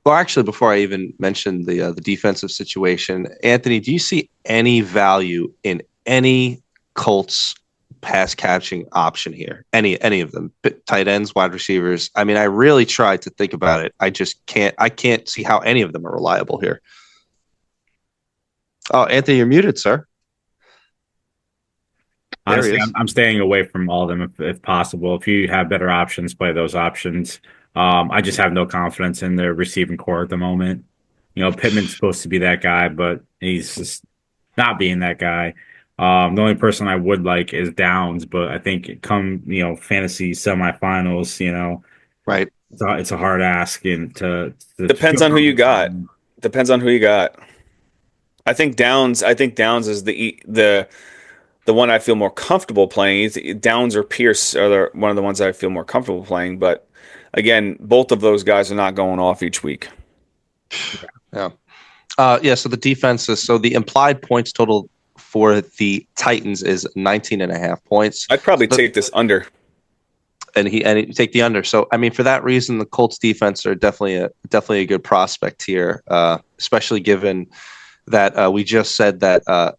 Actually, before I even mention the defensive situation, Anthony, do you see any value in any Colts pass catching option here? Any of them, tight ends, wide receivers? I mean, I really tried to think about it. I just can't. I can't see how any of them are reliable here. Oh, Anthony, you're muted, sir. There he Honestly, is. I'm staying away from all of them if possible. If you have better options, play those options. I just have no confidence in their receiving core at the moment. Pittman's supposed to be that guy, but he's just not being that guy. The only person I would like is Downs, but I think come fantasy semifinals, Right. it's a hard ask and to Depends feel on who you got. confident. Depends on who you got. I think Downs is the one I feel more comfortable playing. Downs or Pierce are one of the ones I feel more comfortable playing. But again, both of those guys are not going off each week. Yeah. Yeah. So the defenses, so the implied points total for the Titans is 19.5 points. I'd probably take this under. And he take the under. So I mean, for that reason, the Colts defense are definitely a good prospect here, especially given that we just said that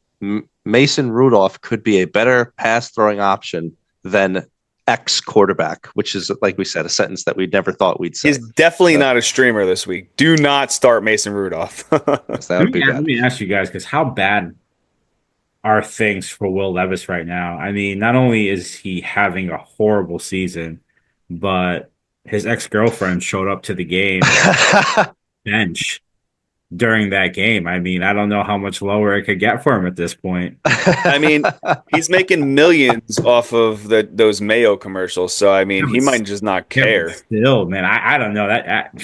Mason Rudolph could be a better pass throwing option than X quarterback, which is, like we said, a sentence that we never thought we'd say. He's definitely not a streamer this week. Do not start Mason Rudolph. So that would be Let bad. me ask you guys, because how bad are things for Will Levis right now? I mean, not only is he having a horrible season, but his ex-girlfriend showed up to the game bench during that game. I mean, I don't know how much lower it could get for him at this point. I mean, he's making millions off of those Mayo commercials. So I mean, he might just not care. Still, man, I don't know that.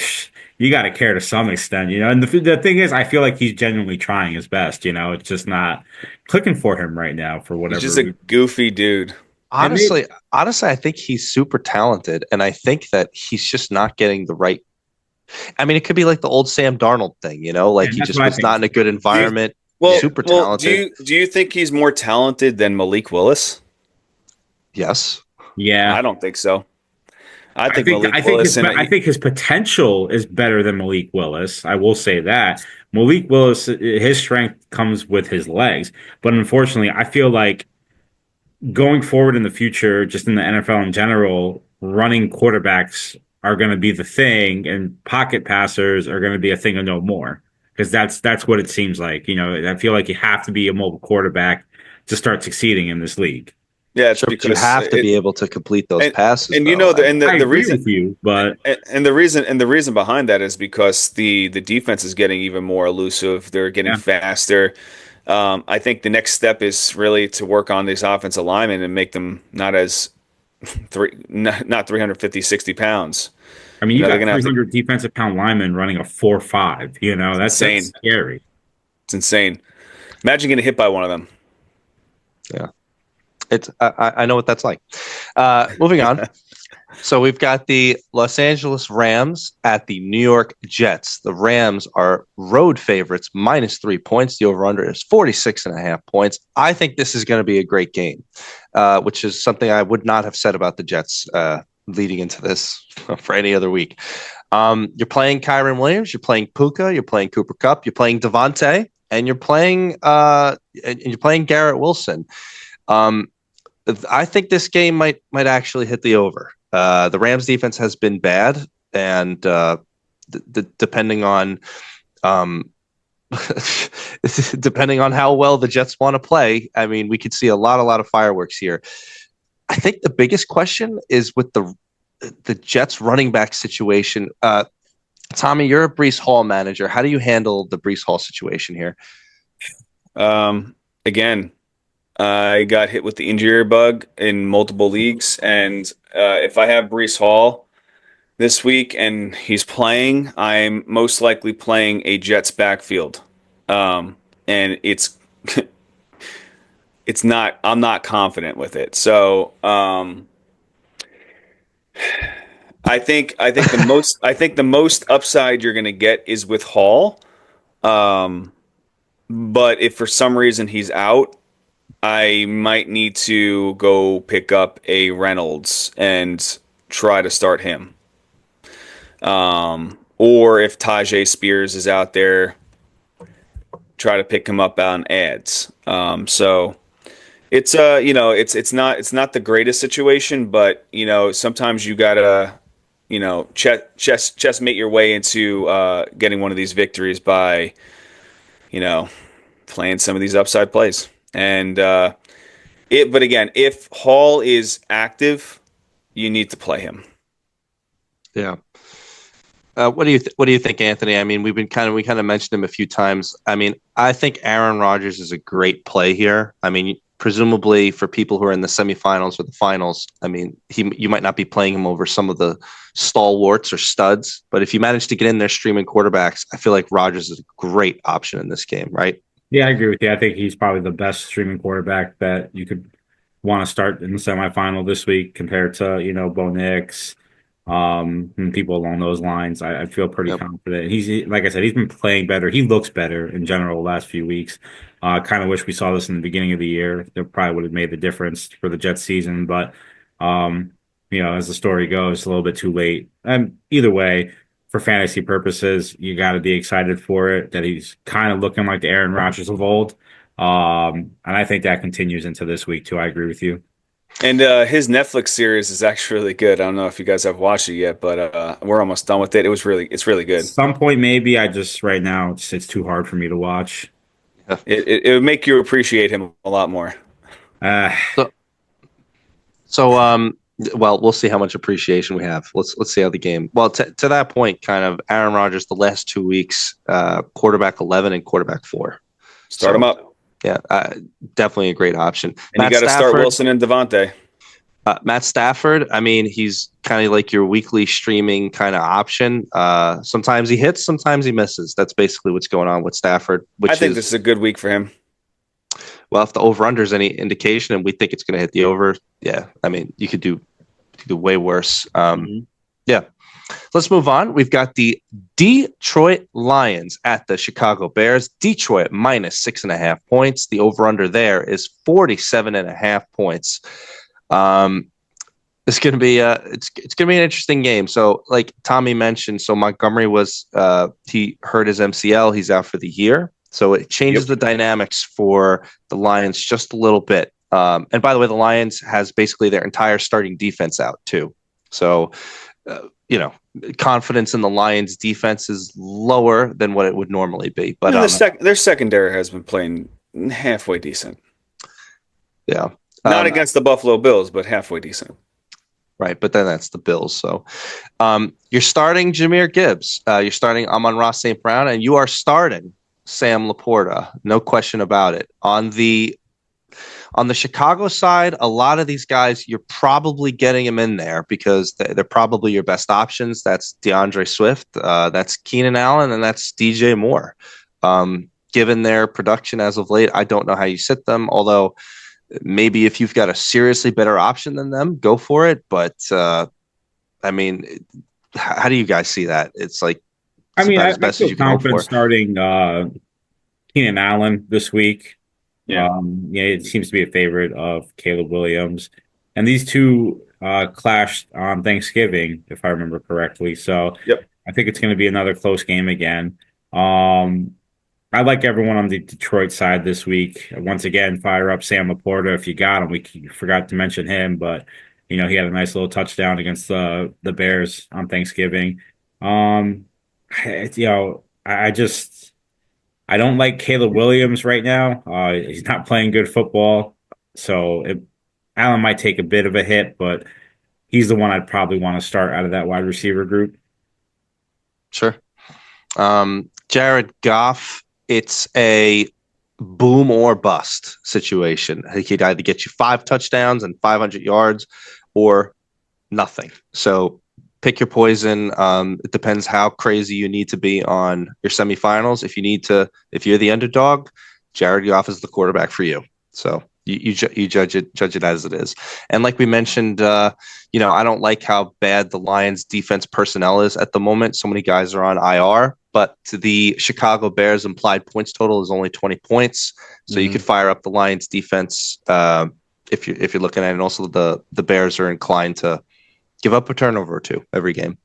You got to care to some extent, And the thing is, I feel like he's genuinely trying his best. It's just not clicking for him right now for whatever. He's just a goofy dude. honestly, I think he's super talented, and I think that he's just not getting the right. I mean, it could be like the old Sam Darnold thing, like Yeah, he that's just what I was think. not in a good environment. Well, super talented. Do you think he's more talented than Malik Willis? Yes. Yeah, I don't think so. I think Malik I think Willis. I think his potential is better than Malik Willis. I will say that Malik Willis, his strength comes with his legs, but unfortunately, I feel like going forward in the future, just in the NFL in general, running quarterbacks are going to be the thing, and pocket passers are going to be a thing of no more. Because that's what it seems like. I feel like you have to be a mobile quarterback to start succeeding in this league. Yeah, it's Sure, but because you have to be able to complete those passes. And though. I the agree reason with you, but and the reason behind that is because the defense is getting even more elusive. They're getting faster. I think the next step is really to work on these offensive linemen and make them not as not 350, 60 pounds. I mean, you got they're gonna 300 defensive pound linemen running a 4.5. That's insane. scary. It's insane. Imagine getting hit by one of them. Yeah. I know what that's like. Moving on. So we've got the Los Angeles Rams at the New York Jets. The Rams are road favorites, -3 points. The over-under is 46.5 points. I think this is going to be a great game, which is something I would not have said about the Jets leading into this for any other week. You're playing Kyron Williams, you're playing Puka, you're playing Cooper Kupp, you're playing Devontae, and you're playing Garrett Wilson. I think this game might actually hit the over. The Rams defense has been bad, and depending on depending on how well the Jets want to play, I mean, we could see a lot of fireworks here. I think the biggest question is with the Jets running back situation. Tommy, you're a Breece Hall manager. How do you handle the Breece Hall situation here? Again, I got hit with the injury bug in multiple leagues, and if I have Breece Hall this week and he's playing, I'm most likely playing a Jets backfield, and it's it's not. I'm not confident with it. So I think the most upside you're going to get is with Hall. But if for some reason he's out, I might need to go pick up a Reynolds and try to start him. Or if Tajay Spears is out there, try to pick him up on ads. So it's it's not the greatest situation, but sometimes you gotta chess mate your way into getting one of these victories by playing some of these upside plays. And But again, if Hall is active, you need to play him. Yeah. What do you think, Anthony? I mean, we kind of mentioned him a few times. I mean, I think Aaron Rodgers is a great play here. I mean, presumably for people who are in the semifinals or the finals, I mean, you might not be playing him over some of the stalwarts or studs, but if you manage to get in there streaming quarterbacks, I feel like Rodgers is a great option in this game, right? Yeah, I agree with you. I think he's probably the best streaming quarterback that you could want to start in the semifinal this week compared to, Bo Nix, and people along those lines. I feel pretty Yep. confident. Like I said, he's been playing better. He looks better in general the last few weeks. Kind of wish we saw this in the beginning of the year. That probably would have made the difference for the Jets season, but as the story goes, a little bit too late. And either way, for fantasy purposes, you got to be excited for it that he's kind of looking like the Aaron Rodgers of old. And I think that continues into this week too. I agree with you. And his Netflix series is actually really good. I don't know if you guys have watched it yet, but we're almost done with it. It's really At good. some point, maybe I just right now it's too hard for me to watch. It would make you appreciate him a lot more. Uh, So, well, we'll see how much appreciation we have. Let's see how the game. Well, to that point, kind of Aaron Rodgers the last 2 weeks, quarterback 11 and quarterback 4. Start him up, Yeah, definitely a great option. and you got to start Wilson and Devontae. Matt Stafford, I mean, he's kind of like your weekly streaming kind of option. Sometimes he hits, sometimes he misses. That's basically what's going on with Stafford. I think this is a good week for him. Well, if the over-under is any indication, and we think it's going to hit the over, yeah, I mean, you could do way worse. Yeah. Let's move on. We've got the Detroit Lions at the Chicago Bears. Detroit minus 6.5 points. The over-under there is 47.5 points. It's going to be it's going to be an interesting game. So, like Tommy mentioned, so Montgomery was he hurt his MCL. He's out for the year. So it changes the dynamics for the Lions just a little bit. And by the way, the Lions has basically their entire starting defense out too. So, confidence in the Lions defense is lower than what it would normally be. But their secondary has been playing halfway decent. Yeah. Not against the Buffalo Bills, but halfway decent. Right, but then that's the Bills. So you're starting Jahmyr Gibbs. You're starting Amon-Ra St. Brown, and you are starting Sam Laporta. No question about it. On the Chicago side, a lot of these guys, you're probably getting them in there because they're probably your best options. That's DeAndre Swift, that's Keenan Allen, and that's DJ Moore. Given their production as of late, I don't know how you sit them, although maybe if you've got a seriously better option than them, go for it. But I mean, how do you guys see that? It's like, I feel confident starting Keenan Allen this week. Yeah. It seems to be a favorite of Caleb Williams, and these two clashed on Thanksgiving, if I remember correctly. So I think it's going to be another close game again. I like everyone on the Detroit side this week. Once again, fire up Sam Laporta if you got him. We forgot to mention him, but he had a nice little touchdown against the Bears on Thanksgiving. I don't like Caleb Williams right now. He's not playing good football, so Allen might take a bit of a hit, but he's the one I'd probably want to start out of that wide receiver group. Sure. Jared Goff, it's a boom or bust situation. He could either get you 5 touchdowns and 500 yards or nothing. So pick your poison. It depends how crazy you need to be on your semifinals. If you're the underdog, Jared Goff is the quarterback for you. So you judge it as it is. And like we mentioned, I don't like how bad the Lions defense personnel is at the moment. So many guys are on IR, but the Chicago Bears implied points total is only 20 points. So you could fire up the Lions defense if you're looking at it. And also the Bears are inclined to give up a turnover or two every game.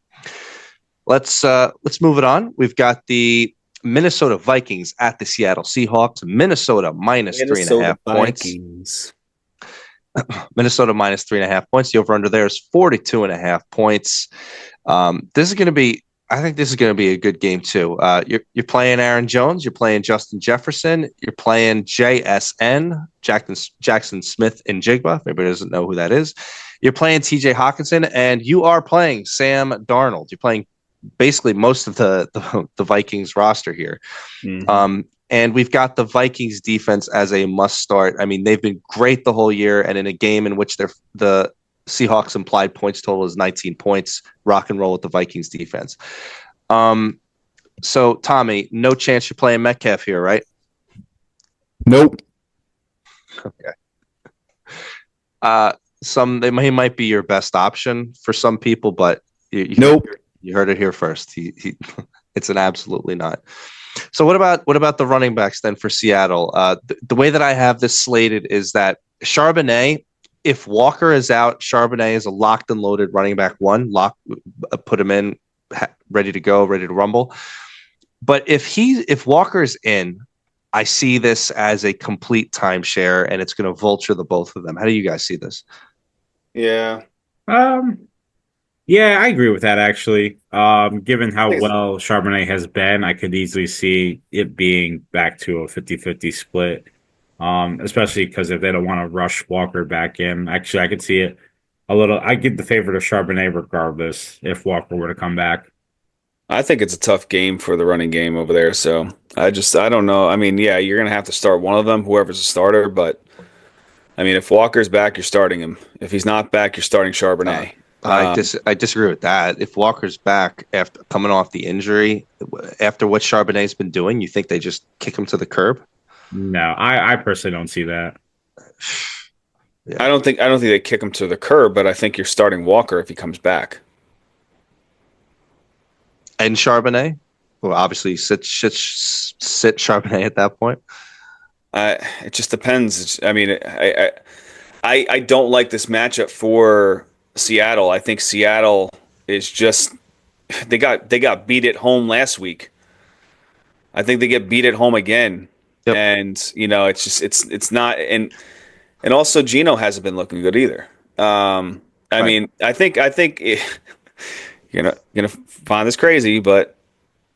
Let's move it on. We've got the Minnesota Vikings at the Seattle Seahawks. Minnesota minus 3.5 points. Minnesota minus 3.5 points. The over under there is 42.5 points. This is going to be I think this is going to be a good game too. You're playing Aaron Jones, you're playing Justin Jefferson, you're playing JSN, Jackson Smith and Jigba. If anybody doesn't know who that is. You're playing TJ Hawkinson, and you are playing Sam Darnold. You're playing basically most of the Vikings roster here. Mhm. And we've got the Vikings defense as a must start. I mean, they've been great the whole year, and in a game in which the Seahawks implied points total is 19 points, rock and roll with the Vikings defense. So Tommy, no chance you're playing Metcalf here, right? Nope. Okay. He might be your best option for some people, but Nope. You heard it here first. He it's an absolutely not. So what about the running backs then for Seattle? The way that I have this slated is that Charbonnet, if Walker is out, Charbonnet is a locked and loaded running back one. Put him in, ready to go, ready to rumble. But if Walker is in, I see this as a complete timeshare, and it's going to vulture the both of them. How do you guys see this? Yeah. Yeah, I agree with that actually. Given how well Charbonnet has been, I could easily see it being back to a 50-50 split. Especially because if they don't want to rush Walker back in, actually I could see it a little. I give the favor to Charbonnet regardless if Walker were to come back. I think it's a tough game for the running game over there. So I don't know. I mean, yeah, you're going to have to start one of them, whoever's a starter. But I mean, if Walker's back, you're starting him. If he's not back, you're starting Charbonnet. I disagree with that. If Walker's back after coming off the injury, after what Charbonnet's been doing, you think they just kick him to the curb? No, I personally don't see that. Yeah. I don't think they kick him to the curb, but I think you're starting Walker if he comes back. And Charbonnet, well, obviously sit Charbonnet at that point. It just depends. I mean, I don't like this matchup for Seattle. I think Seattle is just they got beat at home last week. I think they get beat at home again. Yep. And it's just it's not, and also Geno hasn't been looking good either. I mean, I think you're gonna find this crazy, but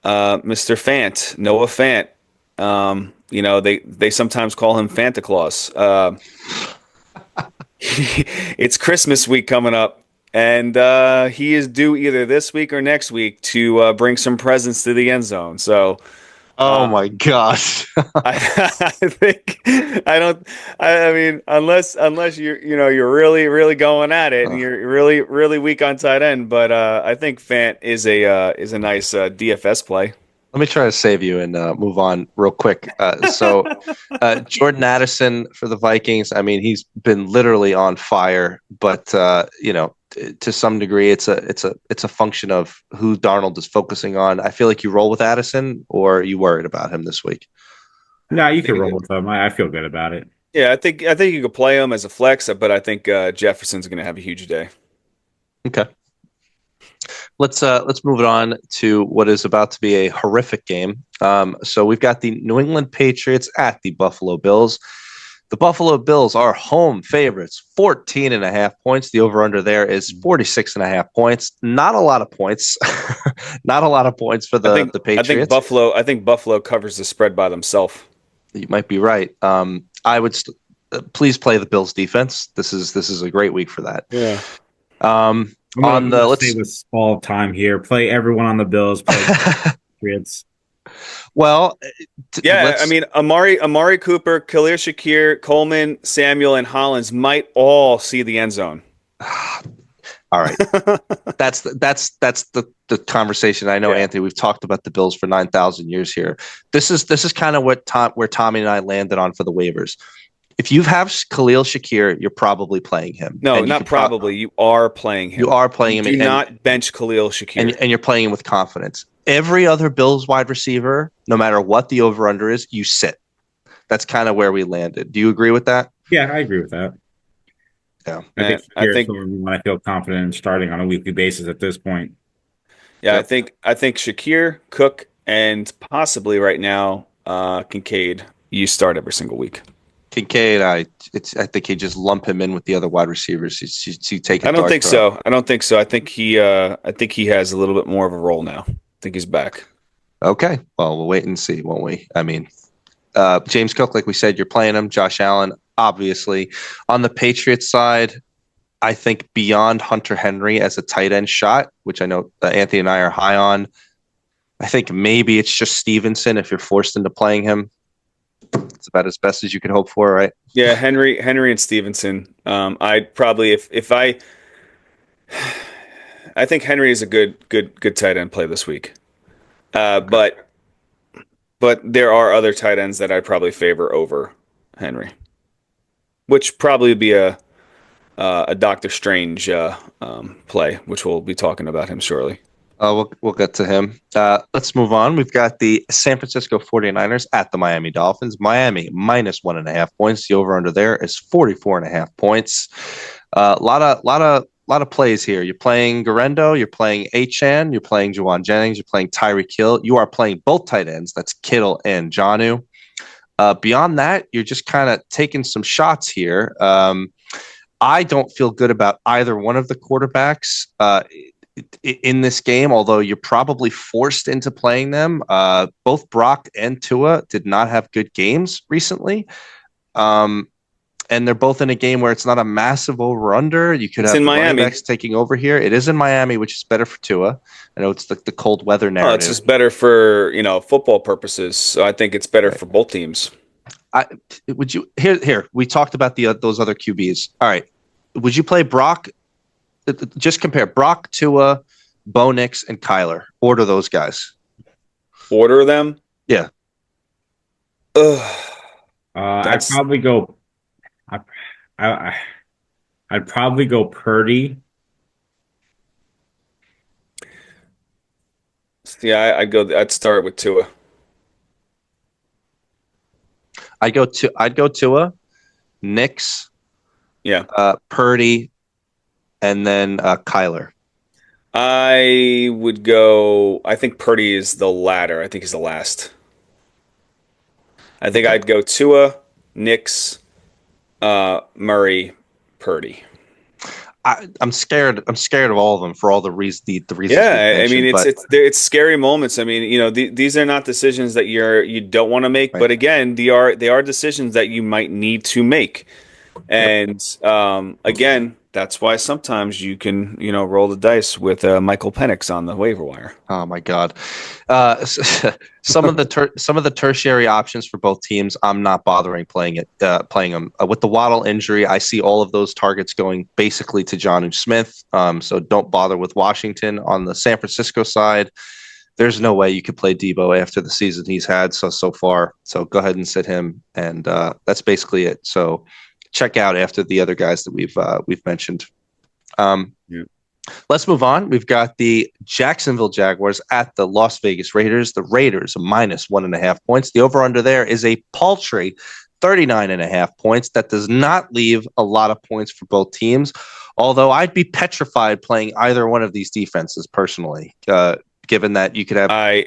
Mr. Fant, Noah Fant, they sometimes call him Fanta Claus. It's Christmas week coming up, and he is due either this week or next week to bring some presents to the end zone. So. Oh my gosh! I mean, unless you're really going at it and you're really weak on tight end, but I think Fant is a nice DFS play. Let me try to save you and move on real quick. So Jordan Addison for the Vikings. I mean, he's been literally on fire, but to some degree, it's a function of who Darnold is focusing on. I feel like you roll with Addison, or are you worried about him this week? No, you can roll with him. I feel good about it. Yeah, I think you could play him as a flex, but I think Jefferson's going to have a huge day. Okay. Let's move it on to what is about to be a horrific game. So we've got the New England Patriots at the Buffalo Bills. The Buffalo Bills are home favorites, 14.5 points. The over-under there is 46.5 points. Not a lot of points. Not a lot of points for the Patriots. I think Buffalo covers the spread by themselves. You might be right. I would please play the Bills defense. This is a great week for that. Yeah. Let's say this all time here. Play everyone on the Bills. Play Patriots. Well, I mean, Amari Cooper, Khalil Shakir, Coleman, Samuel, and Hollins might all see the end zone. All right, that's the conversation. I know, yeah. Anthony, we've talked about the Bills for 9,000 years here. This is kind of where Tommy and I landed on for the waivers. If you have Khalil Shakir, you're probably playing him. No, not probably. You are playing him. You are playing him. Do not bench Khalil Shakir. And you're playing him with confidence. Every other Bills wide receiver, no matter what the over-under is, you sit. That's kind of where we landed. Do you agree with that? Yeah, I agree with that. Yeah. I think when I feel confident in starting on a weekly basis at this point. Yeah, yep. I think Shakir, Cook, and possibly right now Kincaid, you start every single week. Kincaid, I think you just lump him in with the other wide receivers. You take. I don't think so. I think he has a little bit more of a role now. think he's back. Okay. Well, we'll wait and see, won't we? I mean, James Cook, like we said, you're playing him. Josh Allen, obviously. On the Patriots side, I think beyond Hunter Henry as a tight end shot, which I know Anthony and I are high on, I think maybe it's just Stevenson if you're forced into playing him. It's about as best as you could hope for, right? Yeah, Henry and Stevenson. I'd probably if I think Henry is a good tight end play this week. But there are other tight ends that I'd probably favor over Henry, which probably would be a Doctor Strange play, which we'll be talking about him shortly. We'll get to him. Let's move on. We've got the San Francisco 49ers at the Miami Dolphins. Miami minus 1.5 points. The over under there is 44.5 points. A lot of plays here. You're playing Garendo, you're playing Achane, you're playing Juwan Jennings, you're playing Tyreek Hill. You are playing both tight ends. That's Kittle and Jonnu. Beyond that, you're just kind of taking some shots here. I don't feel good about either one of the quarterbacks in this game, although you're probably forced into playing them. Both Brock and Tua did not have good games recently. And they're both in a game where it's not a massive over-under. You could have the running backs taking over here. It is in Miami, which is better for Tua. I know it's the cold weather narrative. It's just better for football purposes. So I think it's better for both teams. Would you here? We talked about those other QBs. All right, would you play Brock? Just compare Brock, Tua, Bo Nix, and Kyler. Order those guys. Order them? Yeah. I'd probably go. I'd probably go Purdy. Yeah, I'd start with Tua. I'd go Tua, Nix, yeah, Purdy, and then Kyler. I would go. I think Purdy is the latter. I think he's the last. I think I'd go Tua, Nix, Murray, Purdy. I'm scared. I'm scared of all of them for all the reasons. Yeah, I mean it's scary moments. I mean, these are not decisions that you don't want to make, right. But again, they are decisions that you might need to make. And again, that's why sometimes you can roll the dice with Michael Penix on the waiver wire. Oh my God! Some of the tertiary options for both teams, I'm not bothering playing them. With the Waddle injury, I see all of those targets going basically to Jonnu Smith. So don't bother with Washington. On the San Francisco side, there's no way you could play Debo after the season he's had so far. So go ahead and sit him, and that's basically it. So check out after the other guys that we've mentioned. Let's move on. We've got the Jacksonville Jaguars at the Las Vegas Raiders. The Raiders minus 1.5 points. The over-under there is a paltry 39.5 points. That does not leave a lot of points for both teams, although I'd be petrified playing either one of these defenses personally, given that you could have... I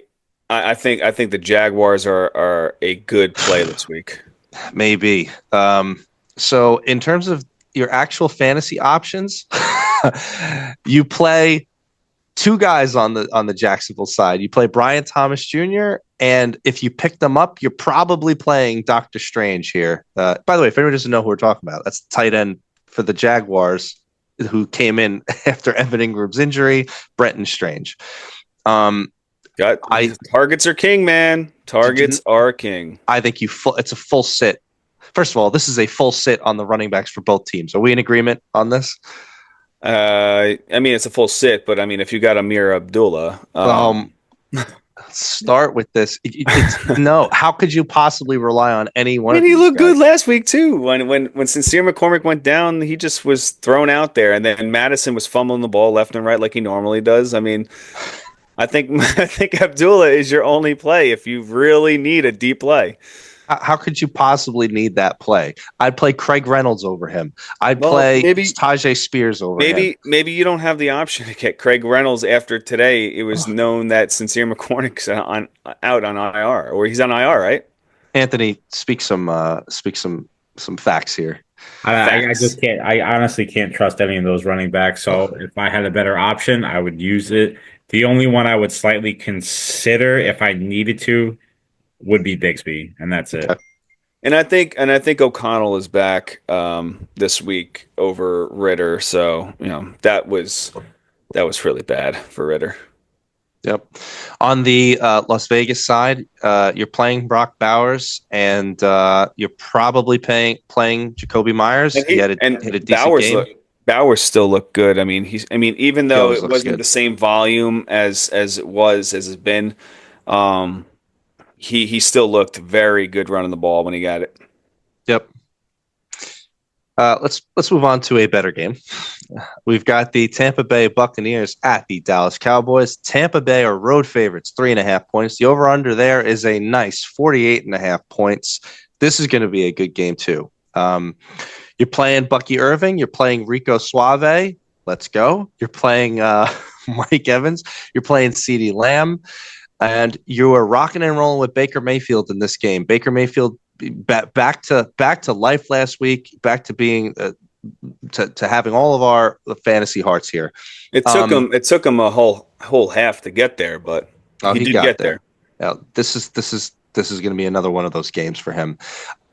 think the Jaguars are a good play this week. Maybe. So in terms of your actual fantasy options, you play two guys on the Jacksonville side. You play Brian Thomas Jr., and if you pick them up, you're probably playing Doctor Strange here. By the way, if anyone doesn't know who we're talking about, that's the tight end for the Jaguars who came in after Evan Ingram's injury, Brenton Strange. Targets are king, man. Targets are king. I think it's a full sit. First of all, this is a full sit on the running backs for both teams. Are we in agreement on this? I mean, it's a full sit, but I mean, if you got Amir Abdullah, start with this. No, how could you possibly rely on any one? He looked good last week too. When Sincere McCormick went down, he just was thrown out there, and then Madison was fumbling the ball left and right like he normally does. I mean, I think Abdullah is your only play if you really need a deep play. How could you possibly need that play? I'd play Craig Reynolds over him. I'd play Tajay Spears over him. Maybe you don't have the option to get Craig Reynolds after today. It was known that Sincere McCormick's out on IR, or he's on IR, right? Anthony, speak some facts here. I just can't. I honestly can't trust any of those running backs. So if I had a better option, I would use it. The only one I would slightly consider if I needed to would be Bigsby, and that's it. Okay. And I think O'Connell is back this week over Ritter, so that was really bad for Ritter. Yep. On the Las Vegas side, you're playing Brock Bowers, and you're probably playing Jacoby Myers. And He had and a decent game. Bowers still looked good. I mean, even He though always it looks wasn't good. the same volume as it's been, um, he still looked very good running the ball when he got it. Yep. Let's move on to a better game. We've got the Tampa Bay Buccaneers at the Dallas Cowboys. Tampa Bay are road favorites, 3.5 points. The over/under there is a nice 48.5 points. This is going to be a good game too. You're playing Bucky Irving. You're playing Rico Suave. Let's go. You're playing Mike Evans. You're playing CeeDee Lamb. And you are rocking and rolling with Baker Mayfield in this game. Baker Mayfield back to life last week, back to being to having all of our fantasy hearts here. It took him a whole half to get there, but he did got get there. This is going to be another one of those games for him.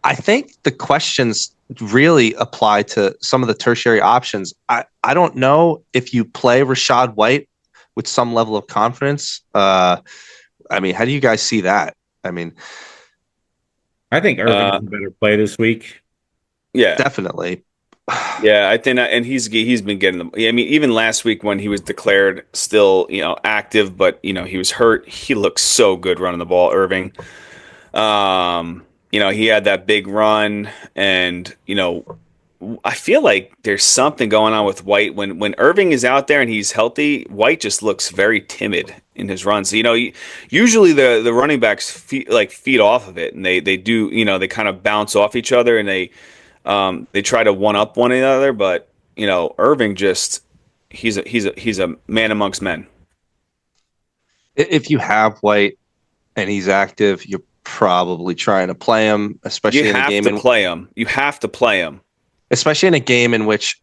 I think the questions really apply to some of the tertiary options. I don't know if you play Rachaad White with some level of confidence. I mean, how do you guys see that? I mean, I think Irving is a better play this week. Yeah, definitely. Yeah, I think, and he's been getting them. I mean, even last week when he was declared still, active, but he was hurt. He looked so good running the ball, Irving. He had that big run, and I feel like there's something going on with White when Irving is out there and he's healthy. White just looks very timid in his runs. Usually the running backs feed off of it, and they do. They kind of bounce off each other, and they try to one up one another. But Irving just he's a man amongst men. If you have White and he's active, you're probably trying to play him, especially in a game. You have to play him. Especially in a game in which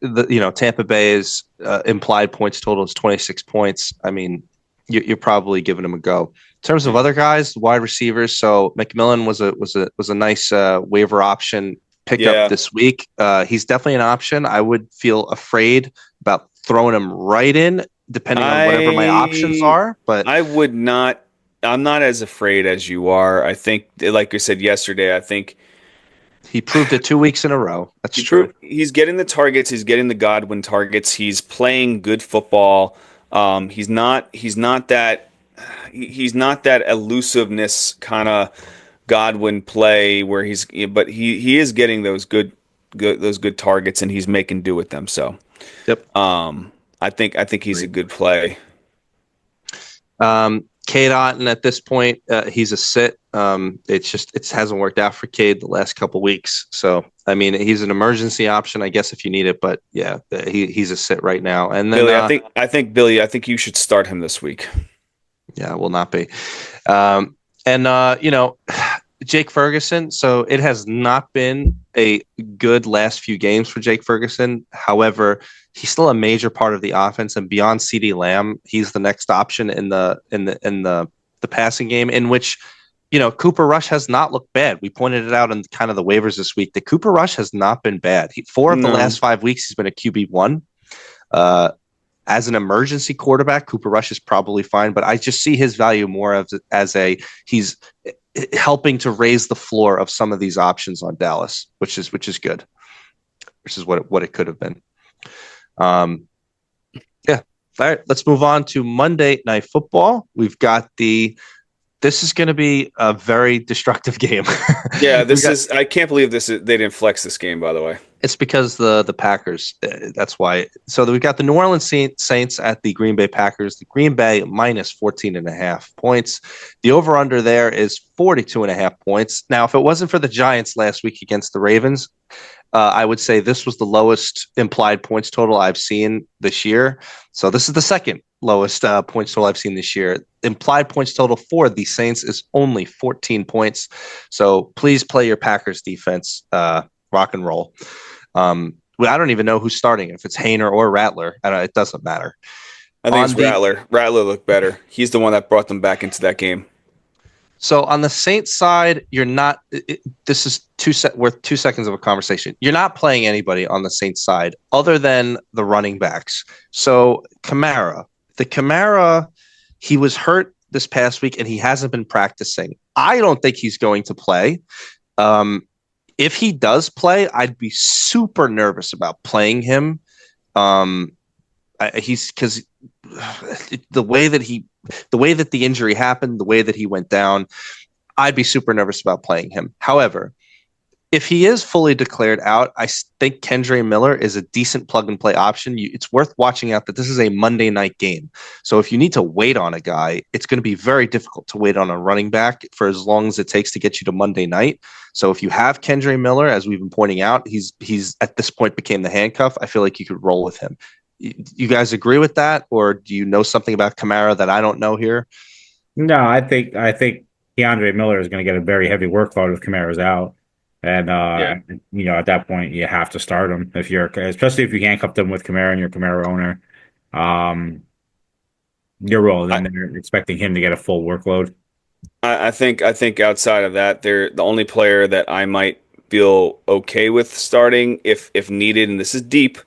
Tampa Bay's implied points total is 26 points. I mean, you're probably giving him a go. In terms of other guys, wide receivers, so McMillan was a nice waiver option pickup this week. He's definitely an option. I would feel afraid about throwing him right in, depending on whatever my options are. But I would not. I'm not as afraid as you are. I think, like I said yesterday, I think. He proved it 2 weeks in a row. That's true. He's getting the targets. He's getting the Godwin targets. He's playing good football. He's not that elusiveness kind of Godwin play where but he is getting those good targets, and he's making do with them. So, yep. I think he's a good play. Cade Otton at this point, he's a sit. It hasn't worked out for Cade the last couple weeks. So, I mean, he's an emergency option, I guess, if you need it. But yeah, he's a sit right now. And then Billy, I think you should start him this week. Yeah, will not be. Jake Ferguson. So it has not been a good last few games for Jake Ferguson. However, he's still a major part of the offense, and beyond CeeDee Lamb, he's the next option in the passing game, in which Cooper Rush has not looked bad. We pointed it out in kind of the waivers this week that Cooper Rush has not been bad. Four of the last 5 weeks, he's been a QB1. As an emergency quarterback, Cooper Rush is probably fine, but I just see his value more as he's helping to raise the floor of some of these options on Dallas, which is good, which is what it could have been. Yeah. All right, let's move on to Monday Night Football. We've got this is going to be a very destructive game. Yeah, I can't believe they didn't flex this game, by the way. It's because the Packers. That's why. So we've got the New Orleans Saints at the Green Bay Packers. The Green Bay minus 14.5 points. The over-under there is 42.5 points. Now, if it wasn't for the Giants last week against the Ravens, I would say this was the lowest implied points total I've seen this year. So this is the second lowest points total I've seen this year. Implied points total for the Saints is only 14 points. So please play your Packers defense. Rock and roll. I don't even know who's starting. If it's Hainer or Rattler, it doesn't matter. I think On it's the Rattler. Rattler looked better. He's the one that brought them back into that game. So on the Saints side, you're not. This is worth 2 seconds of a conversation. You're not playing anybody on the Saints side other than the running backs. So Kamara, he was hurt this past week and he hasn't been practicing. I don't think he's going to play. If he does play, I'd be super nervous about playing him. He's because the way that the injury happened, the way that he went down, I'd be super nervous about playing him. However, if he is fully declared out, I think Kendre Miller is a decent plug and play option. It's worth watching out that this is a Monday night game. So if you need to wait on a guy, it's going to be very difficult to wait on a running back for as long as it takes to get you to Monday night. So if you have Kendre Miller, as we've been pointing out, he's at this point became the handcuff. I feel like you could roll with him. You guys agree with that, or do you know something about Kamara that I don't know here? No, I think Keandre Miller is going to get a very heavy workload if Kamara's out. And at that point you have to start him especially if you handcuff them with Kamara and you're a Kamara owner. You're rolling in there expecting him to get a full workload. I think outside of that, they're the only player that I might feel okay with starting if needed, and this is deep.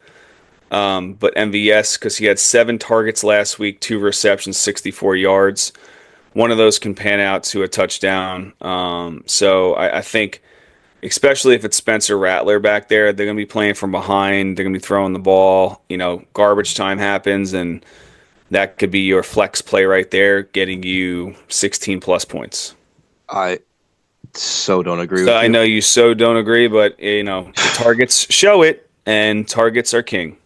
But MVS, because he had 7 targets last week, 2 receptions, 64 yards. One of those can pan out to a touchdown. So I think, especially if it's Spencer Rattler back there, they're going to be playing from behind. They're going to be throwing the ball. Garbage time happens, and that could be your flex play right there, getting you 16 plus points. I so don't agree with you. I know you so don't agree, but the targets show it, and targets are king.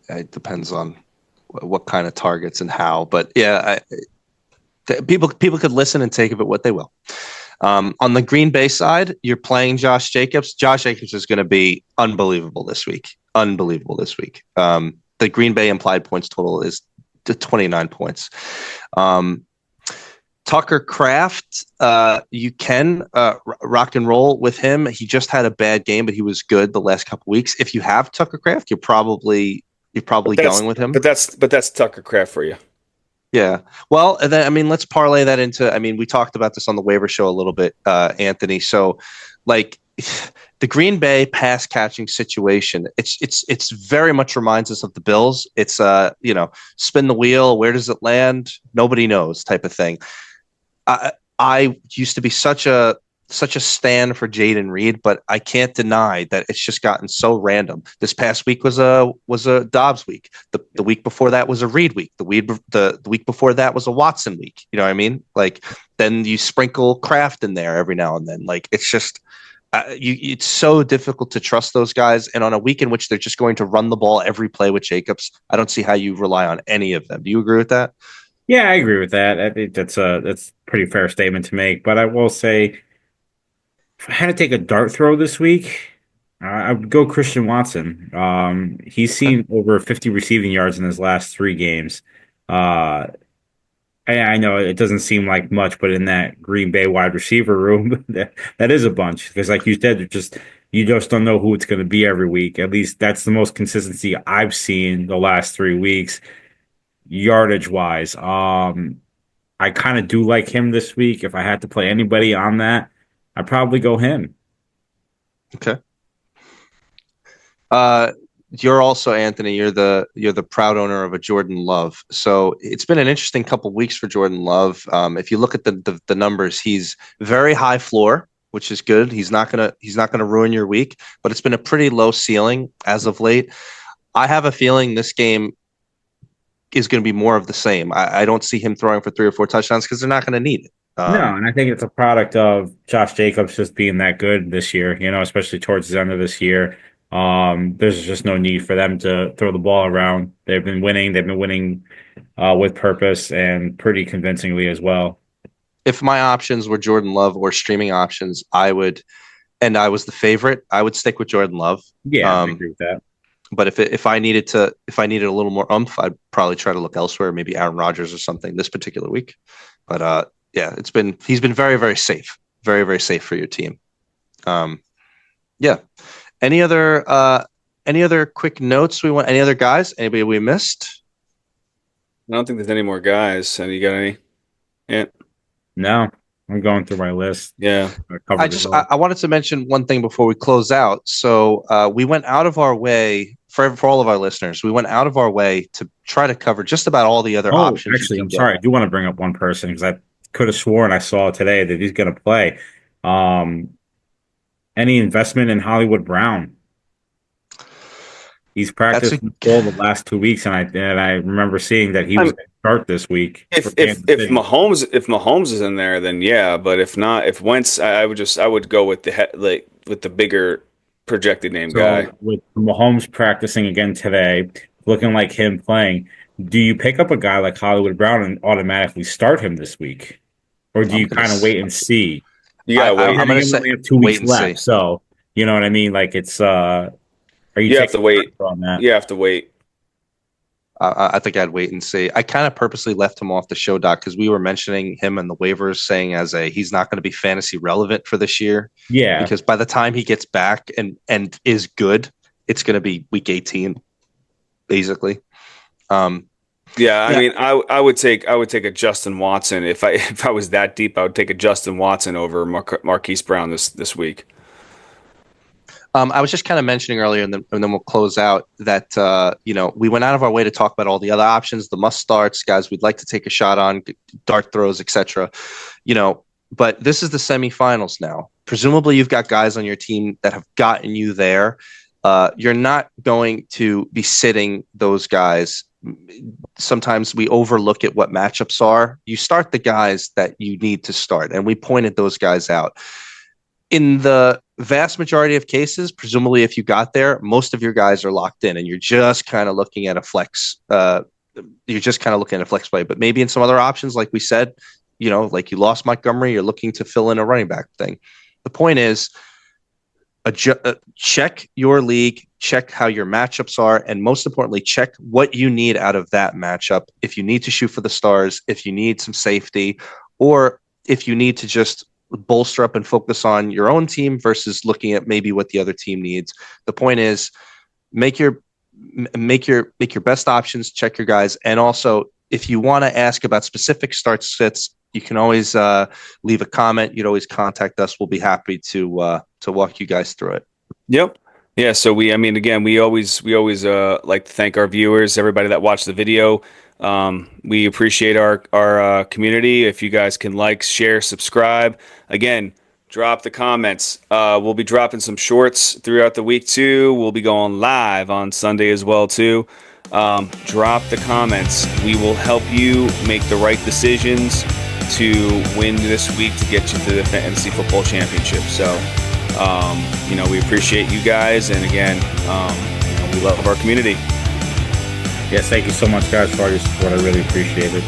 It depends on what kind of targets and how, but yeah, people could listen and take of it what they will. On the Green Bay side, you're playing Josh Jacobs. Josh Jacobs is going to be unbelievable this week. The Green Bay implied points total is 29 points. Tucker Kraft, you can rock and roll with him. He just had a bad game, but he was good the last couple weeks. If you have Tucker Kraft, you're probably going with him. But that's Tucker Kraft for you. Yeah. Well, then, let's parlay that into. We talked about this on the waiver show a little bit, Anthony. So, the Green Bay pass catching situation, it's very much reminds us of the Bills. It's spin the wheel. Where does it land? Nobody knows type of thing. I used to be such a stan for Jayden Reed, but I can't deny that it's just gotten so random. This past week was a Dobbs week. The week before that was a Reed week. The week before that was a Watson week. You know what I mean? Then you sprinkle Kraft in there every now and then. It's just it's so difficult to trust those guys. And on a week in which they're just going to run the ball every play with Jacobs, I don't see how you rely on any of them. Do you agree with that? Yeah, I agree with that. I think that's a pretty fair statement to make. But I will say, if I had to take a dart throw this week, I would go Christian Watson. He's seen over 50 receiving yards in his last 3 games. I know it doesn't seem like much, but in that Green Bay wide receiver room, that is a bunch. Because like you said, you just don't know who it's going to be every week. At least that's the most consistency I've seen the last 3 weeks, yardage-wise. I kind of do like him this week. If I had to play anybody on that, I'd probably go him. Okay. You're also, Anthony, you're the proud owner of a Jordan Love. So it's been an interesting couple weeks for Jordan Love. If you look at the numbers, he's very high floor, which is good. He's not gonna ruin your week, but it's been a pretty low ceiling as of late. I have a feeling this game is going to be more of the same. I don't see him throwing for 3 or 4 touchdowns because they're not going to need it. No, and I think it's a product of Josh Jacobs just being that good this year, especially towards the end of this year. There's just no need for them to throw the ball around. They've been winning. They've been winning with purpose and pretty convincingly as well. If my options were Jordan Love or streaming options, I was the favorite, I would stick with Jordan Love. Yeah, I agree with that. But if I needed a little more oomph, I'd probably try to look elsewhere, maybe Aaron Rodgers or something this particular week. But yeah, he's been very, very safe, very, very safe for your team. Yeah. Any other quick notes any other guys? Anybody we missed? I don't think there's any more guys. And you got any? Yeah. No, I'm going through my list. Yeah. I wanted to mention one thing before we close out. So we went out of our way for all of our listeners. We went out of our way to try to cover just about all the other options. Actually, I'm sorry. I do want to bring up one person because I could have sworn I saw today that he's going to play. Any investment in Hollywood Brown? He's practiced all the last 2 weeks, and I remember seeing that he was going to start this week. If Mahomes is in there, then yeah. But if not, if Wentz, I would go with the bigger projected name guy. With Mahomes practicing again today, looking like him playing, do you pick up a guy like Hollywood Brown and automatically start him this week, or do you kind of wait and see? You gotta wait. I'm going to say we have 2 weeks left, so you know what I mean. Like it's you have to wait on that? You have to wait. I think I'd wait and see. I kind of purposely left him off the show, Doc, because we were mentioning him in the waivers, saying he's not going to be fantasy relevant for this year. Yeah, because by the time he gets back and is good, it's going to be week 18, basically. I mean, I would take a Justin Watson if I was that deep. I would take a Justin Watson over Marquise Brown this week. I was just kind of mentioning earlier, and then we'll close out that we went out of our way to talk about all the other options, the must starts, guys we'd like to take a shot on, dart throws, etc. But this is the semifinals now. Presumably, you've got guys on your team that have gotten you there. You're not going to be sitting those guys. Sometimes we overlook at what matchups are. You start the guys that you need to start, and we pointed those guys out. In the vast majority of cases, presumably if you got there, most of your guys are locked in and you're just kind of looking at a flex. You're just kind of looking at a flex play. But maybe in some other options, like we said, like you lost Montgomery, you're looking to fill in a running back thing. The point is, check your league, check how your matchups are, and most importantly, check what you need out of that matchup. If you need to shoot for the stars, if you need some safety, or if you need to just bolster up and focus on your own team versus looking at maybe what the other team needs. The point is, make your best options, check your guys, and also if you want to ask about specific starts fits, you can always leave a comment. You'd always contact us. We'll be happy to walk you guys through it. Yep. Yeah. So we always like to thank our viewers, everybody that watched the video. We appreciate our community. If you guys can like, share, subscribe, again, drop the comments. We'll be dropping some shorts throughout the week too. We'll be going live on Sunday as well too. Drop the comments. We will help you make the right decisions to win this week to get you to the Fantasy Football Championship. So, we appreciate you guys. And again, we love our community. Yes, thank you so much, guys, for all your support. I really appreciate it.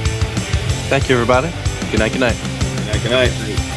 Thank you, everybody. Good night. Good night. Good night. Good night.